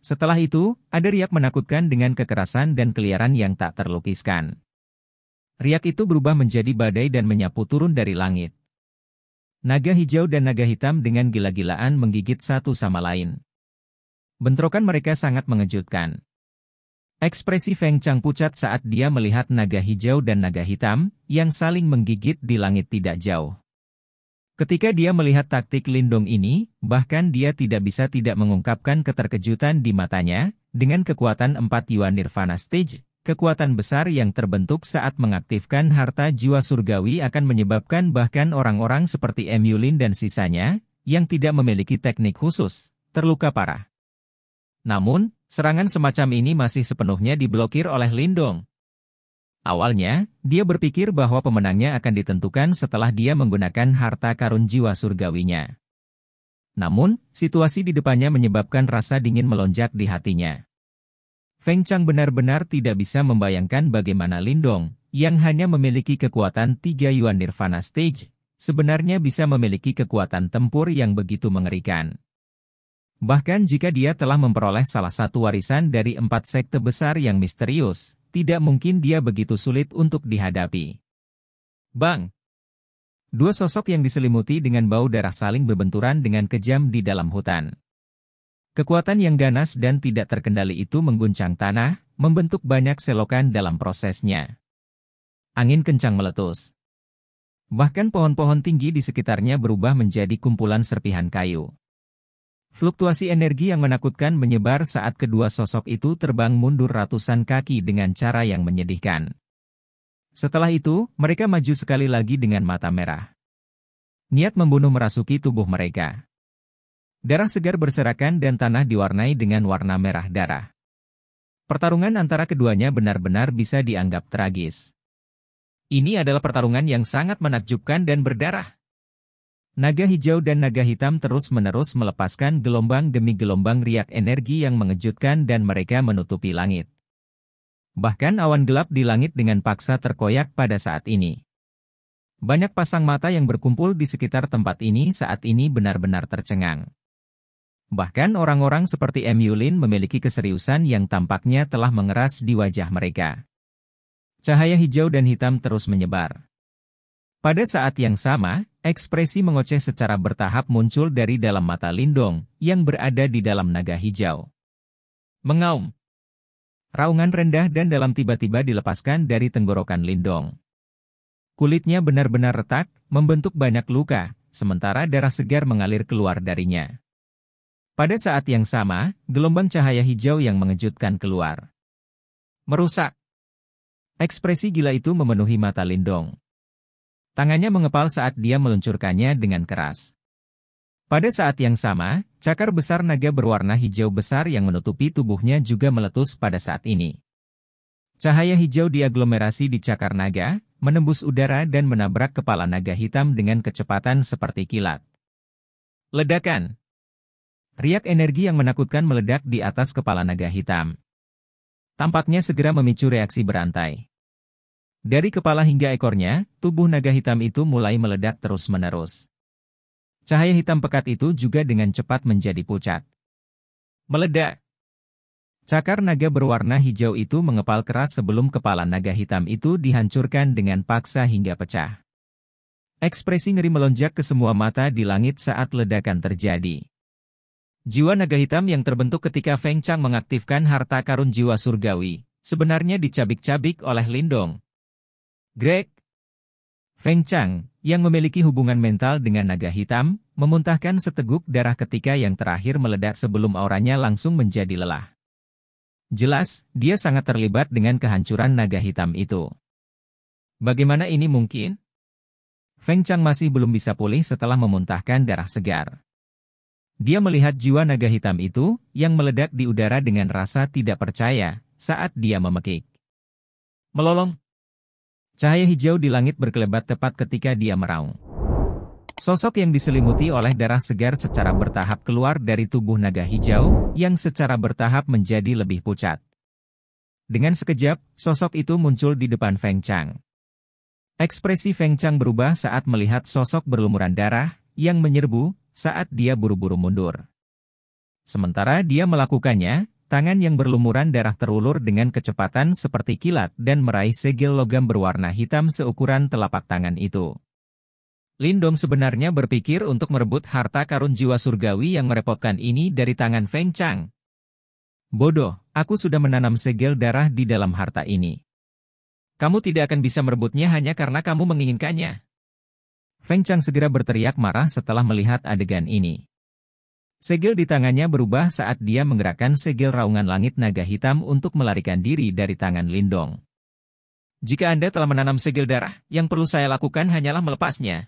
Setelah itu, ada riak menakutkan dengan kekerasan dan keliaran yang tak terlukiskan. Riak itu berubah menjadi badai dan menyapu turun dari langit. Naga hijau dan naga hitam dengan gila-gilaan menggigit satu sama lain. Bentrokan mereka sangat mengejutkan. Ekspresi Feng Chang pucat saat dia melihat naga hijau dan naga hitam, yang saling menggigit di langit tidak jauh. Ketika dia melihat taktik Lindong ini, bahkan dia tidak bisa tidak mengungkapkan keterkejutan di matanya, dengan kekuatan 4 Yuan Nirvana Stage, kekuatan besar yang terbentuk saat mengaktifkan harta jiwa surgawi akan menyebabkan bahkan orang-orang seperti M. Yulin dan sisanya, yang tidak memiliki teknik khusus, terluka parah. Namun, serangan semacam ini masih sepenuhnya diblokir oleh Lindong. Awalnya, dia berpikir bahwa pemenangnya akan ditentukan setelah dia menggunakan harta karun jiwa surgawinya. Namun, situasi di depannya menyebabkan rasa dingin melonjak di hatinya. Feng Chang benar-benar tidak bisa membayangkan bagaimana Lindong, yang hanya memiliki kekuatan 3 Yuan Nirvana Stage, sebenarnya bisa memiliki kekuatan tempur yang begitu mengerikan. Bahkan jika dia telah memperoleh salah satu warisan dari 4 sekte besar yang misterius, tidak mungkin dia begitu sulit untuk dihadapi. Bang! Dua sosok yang diselimuti dengan bau darah saling berbenturan dengan kejam di dalam hutan. Kekuatan yang ganas dan tidak terkendali itu mengguncang tanah, membentuk banyak selokan dalam prosesnya. Angin kencang meletus. Bahkan pohon-pohon tinggi di sekitarnya berubah menjadi kumpulan serpihan kayu. Fluktuasi energi yang menakutkan menyebar saat kedua sosok itu terbang mundur ratusan kaki dengan cara yang menyedihkan. Setelah itu, mereka maju sekali lagi dengan mata merah. Niat membunuh merasuki tubuh mereka. Darah segar berserakan dan tanah diwarnai dengan warna merah darah. Pertarungan antara keduanya benar-benar bisa dianggap tragis. Ini adalah pertarungan yang sangat menakjubkan dan berdarah. Naga hijau dan naga hitam terus-menerus melepaskan gelombang demi gelombang riak energi yang mengejutkan dan mereka menutupi langit. Bahkan awan gelap di langit dengan paksa terkoyak pada saat ini. Banyak pasang mata yang berkumpul di sekitar tempat ini saat ini benar-benar tercengang. Bahkan orang-orang seperti M. Yulin memiliki keseriusan yang tampaknya telah mengeras di wajah mereka. Cahaya hijau dan hitam terus menyebar. Pada saat yang sama, ekspresi mengoceh secara bertahap muncul dari dalam mata Lindong, yang berada di dalam naga hijau. Mengaum. Raungan rendah dan dalam tiba-tiba dilepaskan dari tenggorokan Lindong. Kulitnya benar-benar retak, membentuk banyak luka, sementara darah segar mengalir keluar darinya. Pada saat yang sama, gelombang cahaya hijau yang mengejutkan keluar. Merusak. Ekspresi gila itu memenuhi mata Lindong. Tangannya mengepal saat dia meluncurkannya dengan keras. Pada saat yang sama, cakar besar naga berwarna hijau besar yang menutupi tubuhnya juga meletus pada saat ini. Cahaya hijau diaglomerasi di cakar naga, menembus udara dan menabrak kepala naga hitam dengan kecepatan seperti kilat. Ledakan. Riak energi yang menakutkan meledak di atas kepala naga hitam. Tampaknya segera memicu reaksi berantai. Dari kepala hingga ekornya, tubuh naga hitam itu mulai meledak terus-menerus. Cahaya hitam pekat itu juga dengan cepat menjadi pucat. Meledak. Cakar naga berwarna hijau itu mengepal keras sebelum kepala naga hitam itu dihancurkan dengan paksa hingga pecah. Ekspresi ngeri melonjak ke semua mata di langit saat ledakan terjadi. Jiwa naga hitam yang terbentuk ketika Feng Chang mengaktifkan harta karun jiwa surgawi, sebenarnya dicabik-cabik oleh Lindong. Greg. Feng Chang, yang memiliki hubungan mental dengan naga hitam, memuntahkan seteguk darah ketika yang terakhir meledak sebelum auranya langsung menjadi lelah. Jelas, dia sangat terlibat dengan kehancuran naga hitam itu. Bagaimana ini mungkin? Feng Chang masih belum bisa pulih setelah memuntahkan darah segar. Dia melihat jiwa naga hitam itu, yang meledak di udara dengan rasa tidak percaya, saat dia memekik. Melolong. Cahaya hijau di langit berkelebat tepat ketika dia meraung. Sosok yang diselimuti oleh darah segar secara bertahap keluar dari tubuh naga hijau, yang secara bertahap menjadi lebih pucat. Dengan sekejap, sosok itu muncul di depan Feng Chang. Ekspresi Feng Chang berubah saat melihat sosok berlumuran darah, yang menyerbu, saat dia buru-buru mundur. Sementara dia melakukannya, tangan yang berlumuran darah terulur dengan kecepatan seperti kilat dan meraih segel logam berwarna hitam seukuran telapak tangan itu. Lindong sebenarnya berpikir untuk merebut harta karun jiwa surgawi yang merepotkan ini dari tangan Feng Chang. Bodoh, aku sudah menanam segel darah di dalam harta ini. Kamu tidak akan bisa merebutnya hanya karena kamu menginginkannya. Feng Chang segera berteriak marah setelah melihat adegan ini. Segel di tangannya berubah saat dia menggerakkan segel raungan langit naga hitam untuk melarikan diri dari tangan Lindong. Jika Anda telah menanam segel darah, yang perlu saya lakukan hanyalah melepasnya.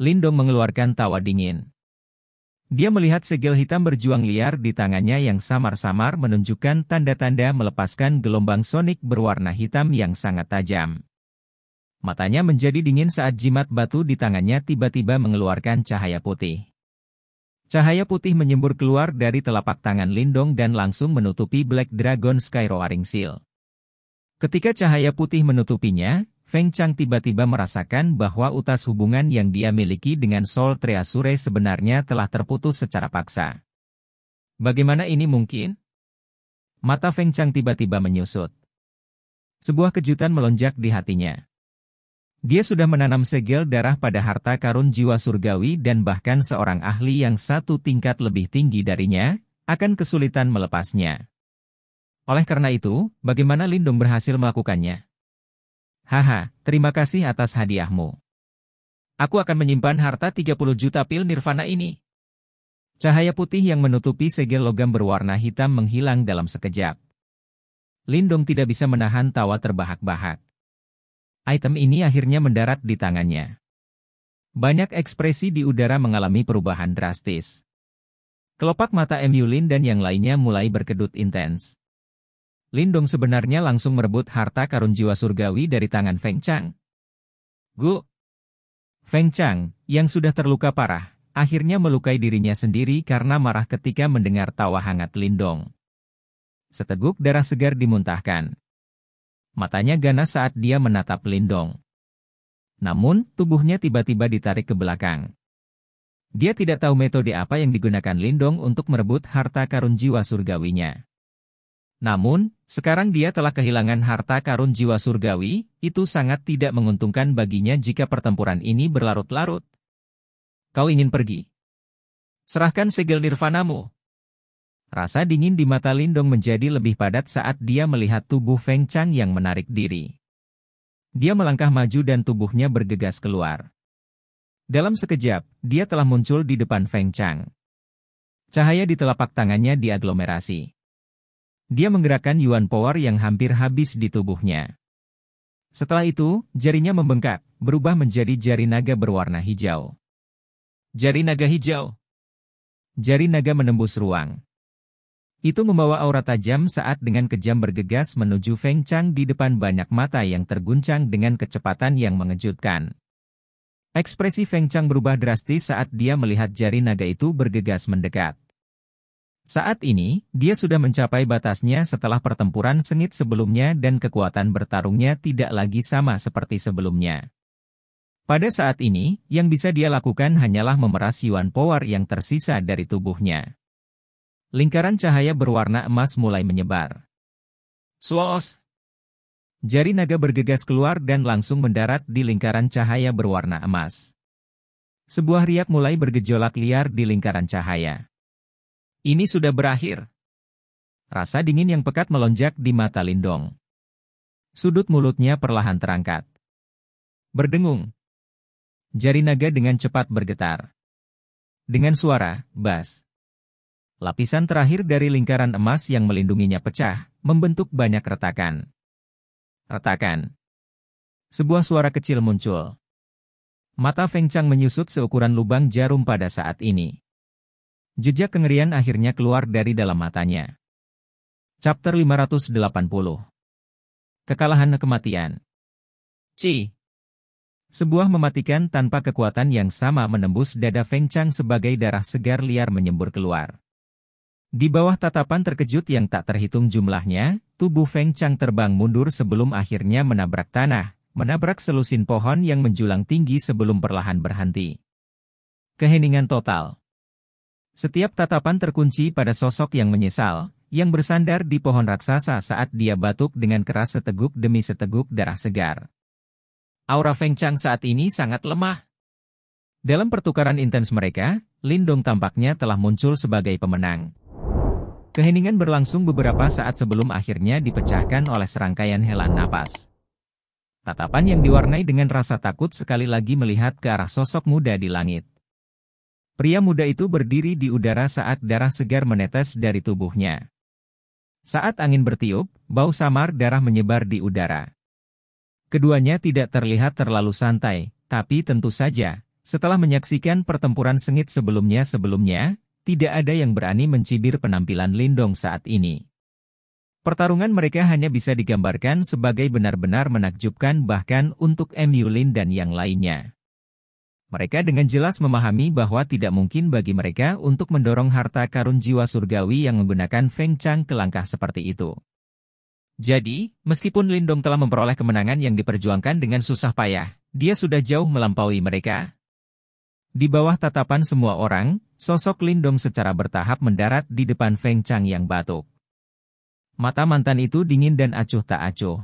Lindong mengeluarkan tawa dingin. Dia melihat segel hitam berjuang liar di tangannya yang samar-samar menunjukkan tanda-tanda melepaskan gelombang sonik berwarna hitam yang sangat tajam. Matanya menjadi dingin saat jimat batu di tangannya tiba-tiba mengeluarkan cahaya putih. Cahaya putih menyembur keluar dari telapak tangan Lindong dan langsung menutupi Black Dragon Sky Roaring Seal. Ketika cahaya putih menutupinya, Feng Chang tiba-tiba merasakan bahwa utas hubungan yang dia miliki dengan Soul Treasure sebenarnya telah terputus secara paksa. Bagaimana ini mungkin? Mata Feng Chang tiba-tiba menyusut. Sebuah kejutan melonjak di hatinya. Dia sudah menanam segel darah pada harta karun jiwa surgawi dan bahkan seorang ahli yang satu tingkat lebih tinggi darinya, akan kesulitan melepasnya. Oleh karena itu, bagaimana Lindong berhasil melakukannya? Haha, terima kasih atas hadiahmu. Aku akan menyimpan harta 30 juta pil nirvana ini. Cahaya putih yang menutupi segel logam berwarna hitam menghilang dalam sekejap. Lindong tidak bisa menahan tawa terbahak-bahak. Item ini akhirnya mendarat di tangannya. Banyak ekspresi di udara mengalami perubahan drastis. Kelopak mata Mu Lin dan yang lainnya mulai berkedut intens. Lindong sebenarnya langsung merebut harta karun jiwa surgawi dari tangan Feng Chang. Gu! Feng Chang, yang sudah terluka parah, akhirnya melukai dirinya sendiri karena marah ketika mendengar tawa hangat Lindong. Seteguk darah segar dimuntahkan. Matanya ganas saat dia menatap Lindong. Namun, tubuhnya tiba-tiba ditarik ke belakang. Dia tidak tahu metode apa yang digunakan Lindong untuk merebut harta karun jiwa surgawinya. Namun, sekarang dia telah kehilangan harta karun jiwa surgawi, itu sangat tidak menguntungkan baginya jika pertempuran ini berlarut-larut. Kau ingin pergi? Serahkan segel nirvanamu. Rasa dingin di mata Lindong menjadi lebih padat saat dia melihat tubuh Feng Chang yang menarik diri. Dia melangkah maju dan tubuhnya bergegas keluar. Dalam sekejap, dia telah muncul di depan Feng Chang. Cahaya di telapak tangannya diaglomerasi. Dia menggerakkan Yuan Power yang hampir habis di tubuhnya. Setelah itu, jarinya membengkak, berubah menjadi jari naga berwarna hijau. Jari naga hijau. Jari naga menembus ruang. Itu membawa aura tajam saat dengan kejam bergegas menuju Feng Chang di depan banyak mata yang terguncang dengan kecepatan yang mengejutkan. Ekspresi Feng Chang berubah drastis saat dia melihat jari naga itu bergegas mendekat. Saat ini, dia sudah mencapai batasnya setelah pertempuran sengit sebelumnya dan kekuatan bertarungnya tidak lagi sama seperti sebelumnya. Pada saat ini, yang bisa dia lakukan hanyalah memeras Yuan Power yang tersisa dari tubuhnya. Lingkaran cahaya berwarna emas mulai menyebar. Swos! Jari naga bergegas keluar dan langsung mendarat di lingkaran cahaya berwarna emas. Sebuah riak mulai bergejolak liar di lingkaran cahaya. Ini sudah berakhir. Rasa dingin yang pekat melonjak di mata Lindong. Sudut mulutnya perlahan terangkat. Berdengung. Jari naga dengan cepat bergetar. Dengan suara bas. Lapisan terakhir dari lingkaran emas yang melindunginya pecah, membentuk banyak retakan. Retakan. Sebuah suara kecil muncul. Mata Feng Chang menyusut seukuran lubang jarum pada saat ini. Jejak kengerian akhirnya keluar dari dalam matanya. Chapter 580. Kekalahan kematian. Ci. Sebuah mematikan tanpa kekuatan yang sama menembus dada Feng Chang sebagai darah segar liar menyembur keluar. Di bawah tatapan terkejut yang tak terhitung jumlahnya, tubuh Feng Chang terbang mundur sebelum akhirnya menabrak tanah, menabrak selusin pohon yang menjulang tinggi sebelum perlahan berhenti. Keheningan total. Setiap tatapan terkunci pada sosok yang menyesal, yang bersandar di pohon raksasa saat dia batuk dengan keras seteguk demi seteguk darah segar. Aura Feng Chang saat ini sangat lemah. Dalam pertukaran intens mereka, Lindong tampaknya telah muncul sebagai pemenang. Keheningan berlangsung beberapa saat sebelum akhirnya dipecahkan oleh serangkaian helaan napas. Tatapan yang diwarnai dengan rasa takut sekali lagi melihat ke arah sosok muda di langit. Pria muda itu berdiri di udara saat darah segar menetes dari tubuhnya. Saat angin bertiup, bau samar darah menyebar di udara. Keduanya tidak terlihat terlalu santai, tapi tentu saja, setelah menyaksikan pertempuran sengit sebelumnya, tidak ada yang berani mencibir penampilan Lindong saat ini. Pertarungan mereka hanya bisa digambarkan sebagai benar-benar menakjubkan bahkan untuk Yulin dan yang lainnya. Mereka dengan jelas memahami bahwa tidak mungkin bagi mereka untuk mendorong harta karun jiwa surgawi yang menggunakan Feng Chang ke langkah seperti itu. Jadi, meskipun Lindong telah memperoleh kemenangan yang diperjuangkan dengan susah payah, dia sudah jauh melampaui mereka. Di bawah tatapan semua orang, sosok Lindong secara bertahap mendarat di depan Feng Chang yang batuk. Mata mantan itu dingin dan acuh tak acuh.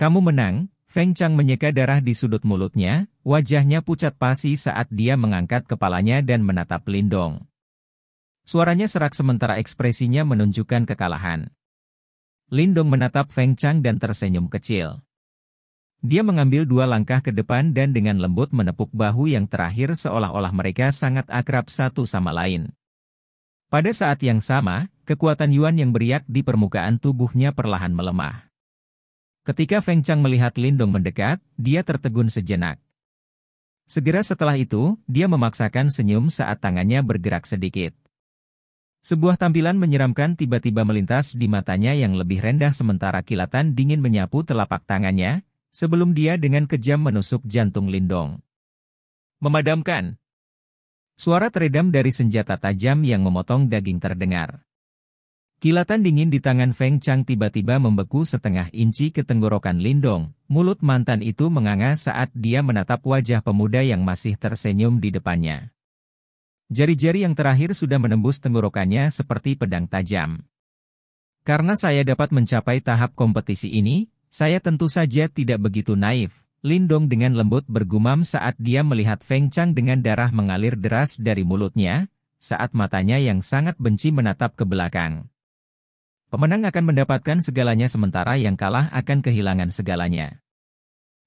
Kamu menang, Feng Chang menyeka darah di sudut mulutnya, wajahnya pucat pasi saat dia mengangkat kepalanya dan menatap Lindong. Suaranya serak sementara ekspresinya menunjukkan kekalahan. Lindong menatap Feng Chang dan tersenyum kecil. Dia mengambil 2 langkah ke depan dan dengan lembut menepuk bahu yang terakhir seolah-olah mereka sangat akrab satu sama lain. Pada saat yang sama, kekuatan Yuan yang beriak di permukaan tubuhnya perlahan melemah. Ketika Feng Chang melihat Lindong mendekat, dia tertegun sejenak. Segera setelah itu, dia memaksakan senyum saat tangannya bergerak sedikit. Sebuah tampilan menyeramkan tiba-tiba melintas di matanya yang lebih rendah sementara kilatan dingin menyapu telapak tangannya, sebelum dia dengan kejam menusuk jantung Lindong. Memadamkan. Suara teredam dari senjata tajam yang memotong daging terdengar. Kilatan dingin di tangan Feng Chang tiba-tiba membeku setengah inci ke tenggorokan Lindong. Mulut mantan itu menganga saat dia menatap wajah pemuda yang masih tersenyum di depannya. Jari-jari yang terakhir sudah menembus tenggorokannya seperti pedang tajam. Karena saya dapat mencapai tahap kompetisi ini, saya tentu saja tidak begitu naif, Lindong dengan lembut bergumam saat dia melihat Feng Chang dengan darah mengalir deras dari mulutnya, saat matanya yang sangat benci menatap ke belakang. Pemenang akan mendapatkan segalanya sementara yang kalah akan kehilangan segalanya.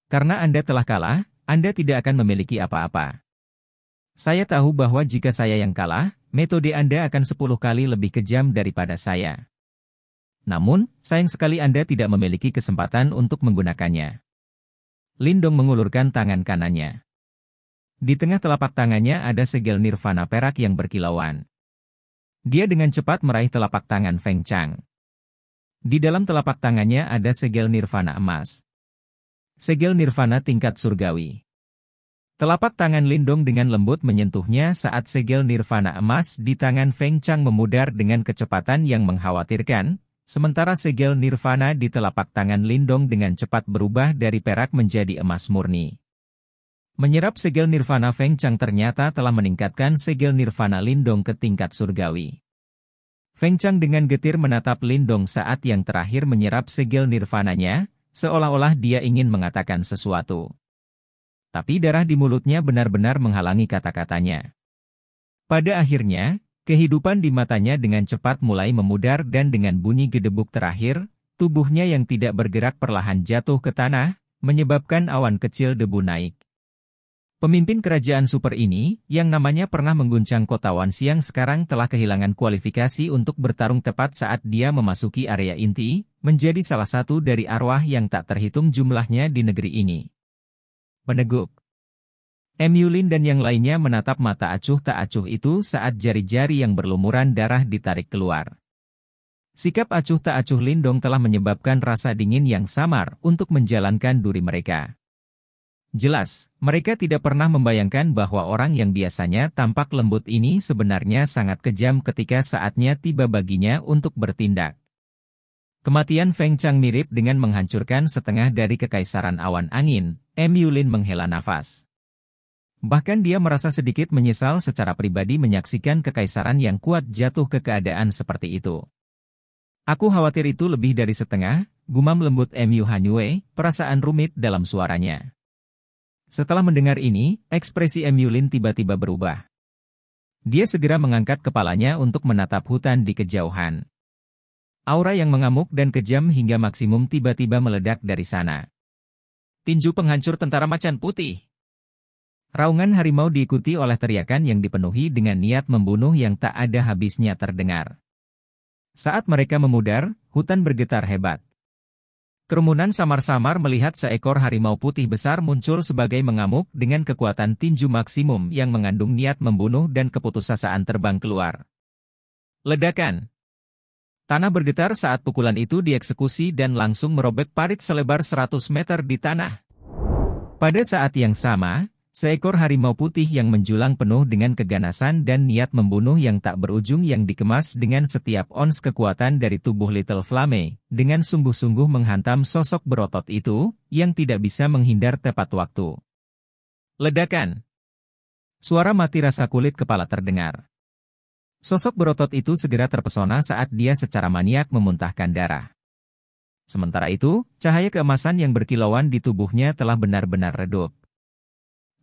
Karena Anda telah kalah, Anda tidak akan memiliki apa-apa. Saya tahu bahwa jika saya yang kalah, metode Anda akan 10 kali lebih kejam daripada saya. Namun, sayang sekali Anda tidak memiliki kesempatan untuk menggunakannya. Lindong mengulurkan tangan kanannya. Di tengah telapak tangannya ada segel nirvana perak yang berkilauan. Dia dengan cepat meraih telapak tangan Feng Chang. Di dalam telapak tangannya ada segel nirvana emas. Segel nirvana tingkat surgawi. Telapak tangan Lindong dengan lembut menyentuhnya saat segel nirvana emas di tangan Feng Chang memudar dengan kecepatan yang mengkhawatirkan, sementara segel nirvana di telapak tangan Lindong dengan cepat berubah dari perak menjadi emas murni. Menyerap segel nirvana Feng Chang ternyata telah meningkatkan segel nirvana Lindong ke tingkat surgawi. Feng Chang dengan getir menatap Lindong saat yang terakhir menyerap segel nirvananya, seolah-olah dia ingin mengatakan sesuatu. Tapi darah di mulutnya benar-benar menghalangi kata-katanya. Pada akhirnya, kehidupan di matanya dengan cepat mulai memudar dan dengan bunyi gedebuk terakhir, tubuhnya yang tidak bergerak perlahan jatuh ke tanah, menyebabkan awan kecil debu naik. Pemimpin kerajaan super ini, yang namanya pernah mengguncang kota Wanxiang sekarang telah kehilangan kualifikasi untuk bertarung tepat saat dia memasuki area inti, menjadi salah satu dari arwah yang tak terhitung jumlahnya di negeri ini. Peneguk. Yulin dan yang lainnya menatap mata acuh tak acuh itu saat jari-jari yang berlumuran darah ditarik keluar. Sikap acuh tak acuh Lindong telah menyebabkan rasa dingin yang samar untuk menjalankan duri mereka. Jelas, mereka tidak pernah membayangkan bahwa orang yang biasanya tampak lembut ini sebenarnya sangat kejam ketika saatnya tiba baginya untuk bertindak. Kematian Feng Chang mirip dengan menghancurkan setengah dari kekaisaran awan angin. Yulin menghela nafas. Bahkan dia merasa sedikit menyesal secara pribadi menyaksikan kekaisaran yang kuat jatuh ke keadaan seperti itu. Aku khawatir itu lebih dari setengah, gumam lembut Mu Hanyue, perasaan rumit dalam suaranya. Setelah mendengar ini, ekspresi Yulin tiba-tiba berubah. Dia segera mengangkat kepalanya untuk menatap hutan di kejauhan. Aura yang mengamuk dan kejam hingga maksimum tiba-tiba meledak dari sana. Tinju penghancur tentara macan putih. Raungan harimau diikuti oleh teriakan yang dipenuhi dengan niat membunuh yang tak ada habisnya terdengar. Saat mereka memudar, hutan bergetar hebat. Kerumunan samar-samar melihat seekor harimau putih besar muncul sebagai mengamuk dengan kekuatan tinju maksimum yang mengandung niat membunuh dan keputusasaan terbang keluar. Ledakan. Tanah bergetar saat pukulan itu dieksekusi dan langsung merobek parit selebar 100 meter di tanah. Pada saat yang sama, seekor harimau putih yang menjulang penuh dengan keganasan dan niat membunuh yang tak berujung yang dikemas dengan setiap ons kekuatan dari tubuh Little Flame, dengan sungguh-sungguh menghantam sosok berotot itu, yang tidak bisa menghindar tepat waktu. Ledakan. Suara mati rasa kulit kepala terdengar. Sosok berotot itu segera terpesona saat dia secara maniak memuntahkan darah. Sementara itu, cahaya keemasan yang berkilauan di tubuhnya telah benar-benar redup.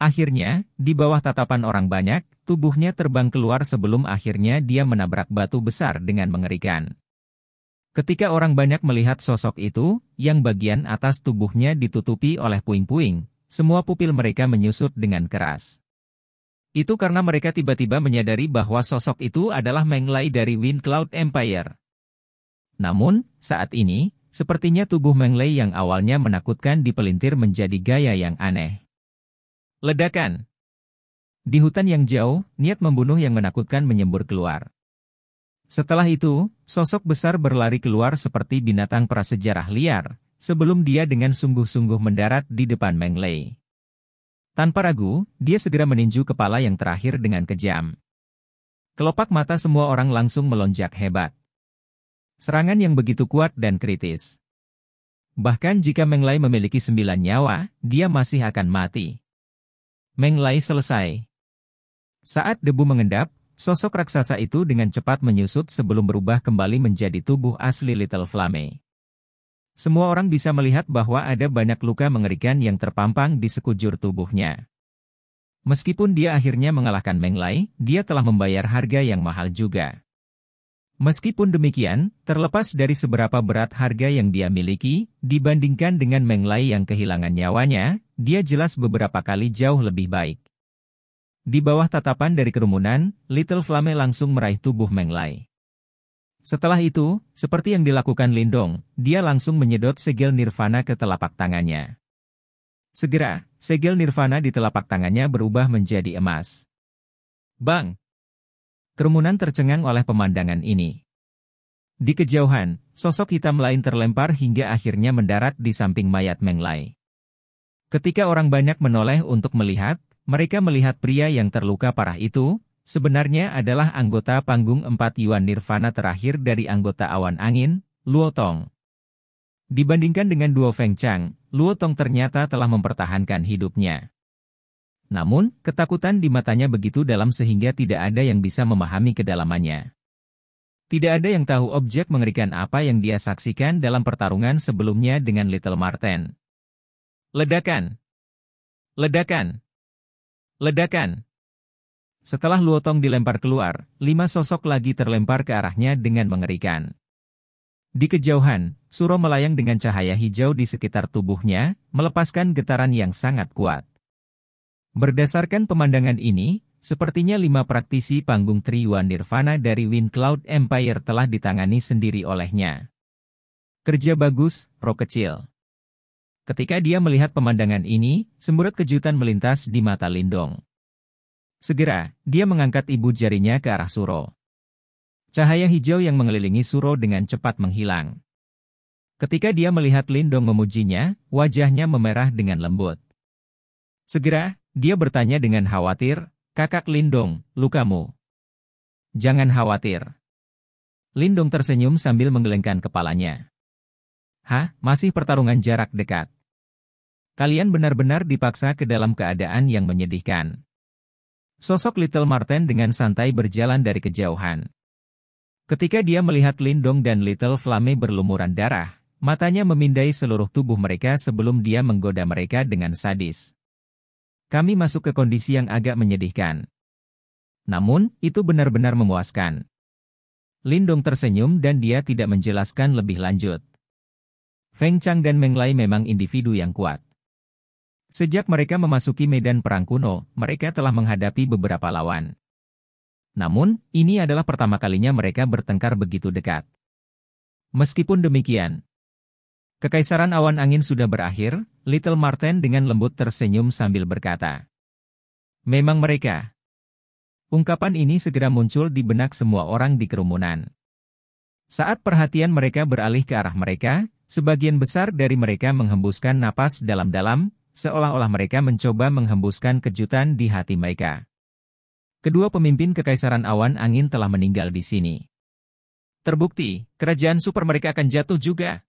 Akhirnya, di bawah tatapan orang banyak, tubuhnya terbang keluar sebelum akhirnya dia menabrak batu besar dengan mengerikan. Ketika orang banyak melihat sosok itu, yang bagian atas tubuhnya ditutupi oleh puing-puing, semua pupil mereka menyusut dengan keras. Itu karena mereka tiba-tiba menyadari bahwa sosok itu adalah Meng Lei dari Wind Cloud Empire. Namun, saat ini, sepertinya tubuh Meng Lei yang awalnya menakutkan dipelintir menjadi gaya yang aneh. Ledakan. Di hutan yang jauh, niat membunuh yang menakutkan menyembur keluar. Setelah itu, sosok besar berlari keluar seperti binatang prasejarah liar, sebelum dia dengan sungguh-sungguh mendarat di depan Meng Lei. Tanpa ragu, dia segera meninju kepala yang terakhir dengan kejam. Kelopak mata semua orang langsung melonjak hebat. Serangan yang begitu kuat dan kritis. Bahkan jika Meng Lei memiliki 9 nyawa, dia masih akan mati. Meng Lei selesai. Saat debu mengendap, sosok raksasa itu dengan cepat menyusut sebelum berubah kembali menjadi tubuh asli Little Flame. Semua orang bisa melihat bahwa ada banyak luka mengerikan yang terpampang di sekujur tubuhnya. Meskipun dia akhirnya mengalahkan Meng Lei, dia telah membayar harga yang mahal juga. Meskipun demikian, terlepas dari seberapa berat harga yang dia miliki, dibandingkan dengan Meng Lai yang kehilangan nyawanya, dia jelas beberapa kali jauh lebih baik. Di bawah tatapan dari kerumunan, Little Flame langsung meraih tubuh Meng Lai. Setelah itu, seperti yang dilakukan Lindong, dia langsung menyedot segel nirvana ke telapak tangannya. Segera, segel nirvana di telapak tangannya berubah menjadi emas. Bang! Kerumunan tercengang oleh pemandangan ini. Di kejauhan, sosok hitam lain terlempar hingga akhirnya mendarat di samping mayat Meng Lai. Ketika orang banyak menoleh untuk melihat, mereka melihat pria yang terluka parah itu, sebenarnya adalah anggota panggung 4 Yuan Nirvana terakhir dari anggota Awan Angin, Luo Tong. Dibandingkan dengan duo Feng Chang, Luo Tong ternyata telah mempertahankan hidupnya. Namun, ketakutan di matanya begitu dalam sehingga tidak ada yang bisa memahami kedalamannya. Tidak ada yang tahu objek mengerikan apa yang dia saksikan dalam pertarungan sebelumnya dengan Little Marten. Ledakan! Ledakan! Ledakan! Setelah Luo Tong dilempar keluar, 5 sosok lagi terlempar ke arahnya dengan mengerikan. Di kejauhan, Suro melayang dengan cahaya hijau di sekitar tubuhnya, melepaskan getaran yang sangat kuat. Berdasarkan pemandangan ini, sepertinya 5 praktisi panggung Triyuan Nirvana dari Wind Cloud Empire telah ditangani sendiri olehnya. Kerja bagus, roh kecil. Ketika dia melihat pemandangan ini, semburat kejutan melintas di mata Lindong. Segera, dia mengangkat ibu jarinya ke arah Suro. Cahaya hijau yang mengelilingi Suro dengan cepat menghilang. Ketika dia melihat Lindong memujinya, wajahnya memerah dengan lembut. Segera, dia bertanya dengan khawatir, "Kakak Lindong, lukamu?" "Jangan khawatir." Lindong tersenyum sambil menggelengkan kepalanya. "Hah, masih pertarungan jarak dekat. Kalian benar-benar dipaksa ke dalam keadaan yang menyedihkan." Sosok Little Marten dengan santai berjalan dari kejauhan. Ketika dia melihat Lindong dan Little Flame berlumuran darah, matanya memindai seluruh tubuh mereka sebelum dia menggoda mereka dengan sadis. "Kami masuk ke kondisi yang agak menyedihkan. Namun, itu benar-benar memuaskan." Lindong tersenyum dan dia tidak menjelaskan lebih lanjut. Feng Chang dan Meng Lai memang individu yang kuat. Sejak mereka memasuki medan perang kuno, mereka telah menghadapi beberapa lawan. Namun, ini adalah pertama kalinya mereka bertengkar begitu dekat. Meskipun demikian, Kekaisaran Awan Angin sudah berakhir, Little Marten dengan lembut tersenyum sambil berkata. "Memang mereka." Ungkapan ini segera muncul di benak semua orang di kerumunan. Saat perhatian mereka beralih ke arah mereka, sebagian besar dari mereka menghembuskan napas dalam-dalam, seolah-olah mereka mencoba menghembuskan kejutan di hati mereka. Kedua pemimpin Kekaisaran Awan Angin telah meninggal di sini. Terbukti, kerajaan super mereka akan jatuh juga.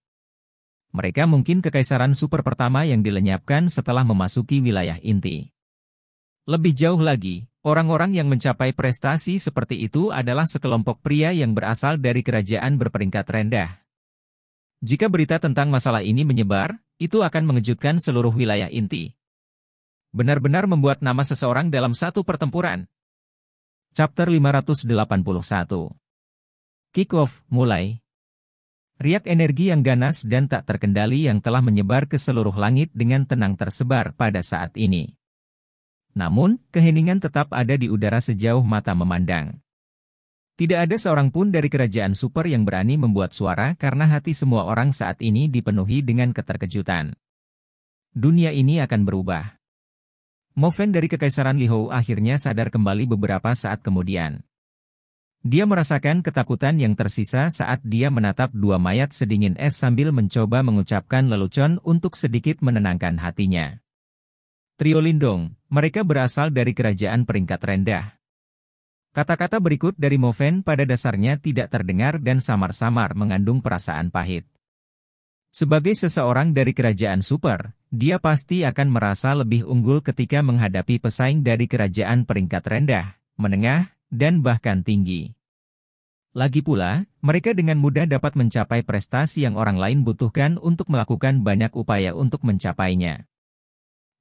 Mereka mungkin kekaisaran super pertama yang dilenyapkan setelah memasuki wilayah inti. Lebih jauh lagi, orang-orang yang mencapai prestasi seperti itu adalah sekelompok pria yang berasal dari kerajaan berperingkat rendah. Jika berita tentang masalah ini menyebar, itu akan mengejutkan seluruh wilayah inti. Benar-benar membuat nama seseorang dalam satu pertempuran. Chapter 581. Kick-off, mulai. Riak energi yang ganas dan tak terkendali yang telah menyebar ke seluruh langit dengan tenang tersebar pada saat ini. Namun, keheningan tetap ada di udara sejauh mata memandang. Tidak ada seorang pun dari kerajaan super yang berani membuat suara karena hati semua orang saat ini dipenuhi dengan keterkejutan. Dunia ini akan berubah. Mo Fen dari Kekaisaran Lihou akhirnya sadar kembali beberapa saat kemudian. Dia merasakan ketakutan yang tersisa saat dia menatap 2 mayat sedingin es sambil mencoba mengucapkan lelucon untuk sedikit menenangkan hatinya. Trio Lindong, mereka berasal dari kerajaan peringkat rendah. Kata-kata berikut dari Mo Fen pada dasarnya tidak terdengar dan samar-samar mengandung perasaan pahit. Sebagai seseorang dari kerajaan super, dia pasti akan merasa lebih unggul ketika menghadapi pesaing dari kerajaan peringkat rendah, menengah, dan bahkan tinggi. Lagi pula, mereka dengan mudah dapat mencapai prestasi yang orang lain butuhkan untuk melakukan banyak upaya untuk mencapainya.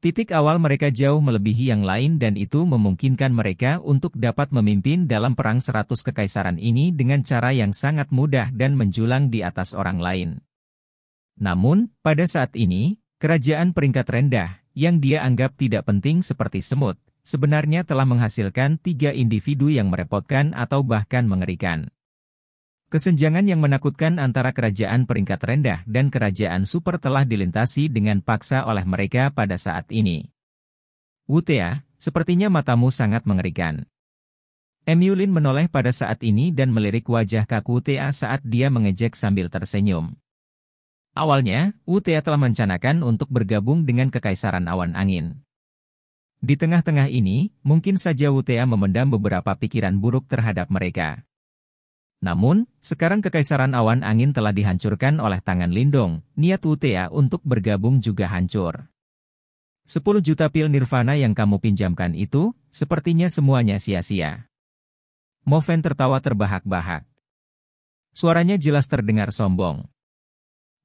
Titik awal mereka jauh melebihi yang lain dan itu memungkinkan mereka untuk dapat memimpin dalam perang 100 kekaisaran ini dengan cara yang sangat mudah dan menjulang di atas orang lain. Namun, pada saat ini, kerajaan peringkat rendah, yang dia anggap tidak penting seperti semut, sebenarnya telah menghasilkan 3 individu yang merepotkan atau bahkan mengerikan. Kesenjangan yang menakutkan antara kerajaan peringkat rendah dan kerajaan super telah dilintasi dengan paksa oleh mereka pada saat ini. Wutea, sepertinya matamu sangat mengerikan. Emyulin menoleh pada saat ini dan melirik wajah kaku Wutea saat dia mengejek sambil tersenyum. Awalnya, Wutea telah merencanakan untuk bergabung dengan Kekaisaran Awan Angin. Di tengah-tengah ini, mungkin saja Wutea memendam beberapa pikiran buruk terhadap mereka. Namun, sekarang Kekaisaran Awan Angin telah dihancurkan oleh tangan Lindong, niat Wutea untuk bergabung juga hancur. 10 juta pil nirvana yang kamu pinjamkan itu, sepertinya semuanya sia-sia. Mo Fen tertawa terbahak-bahak. Suaranya jelas terdengar sombong.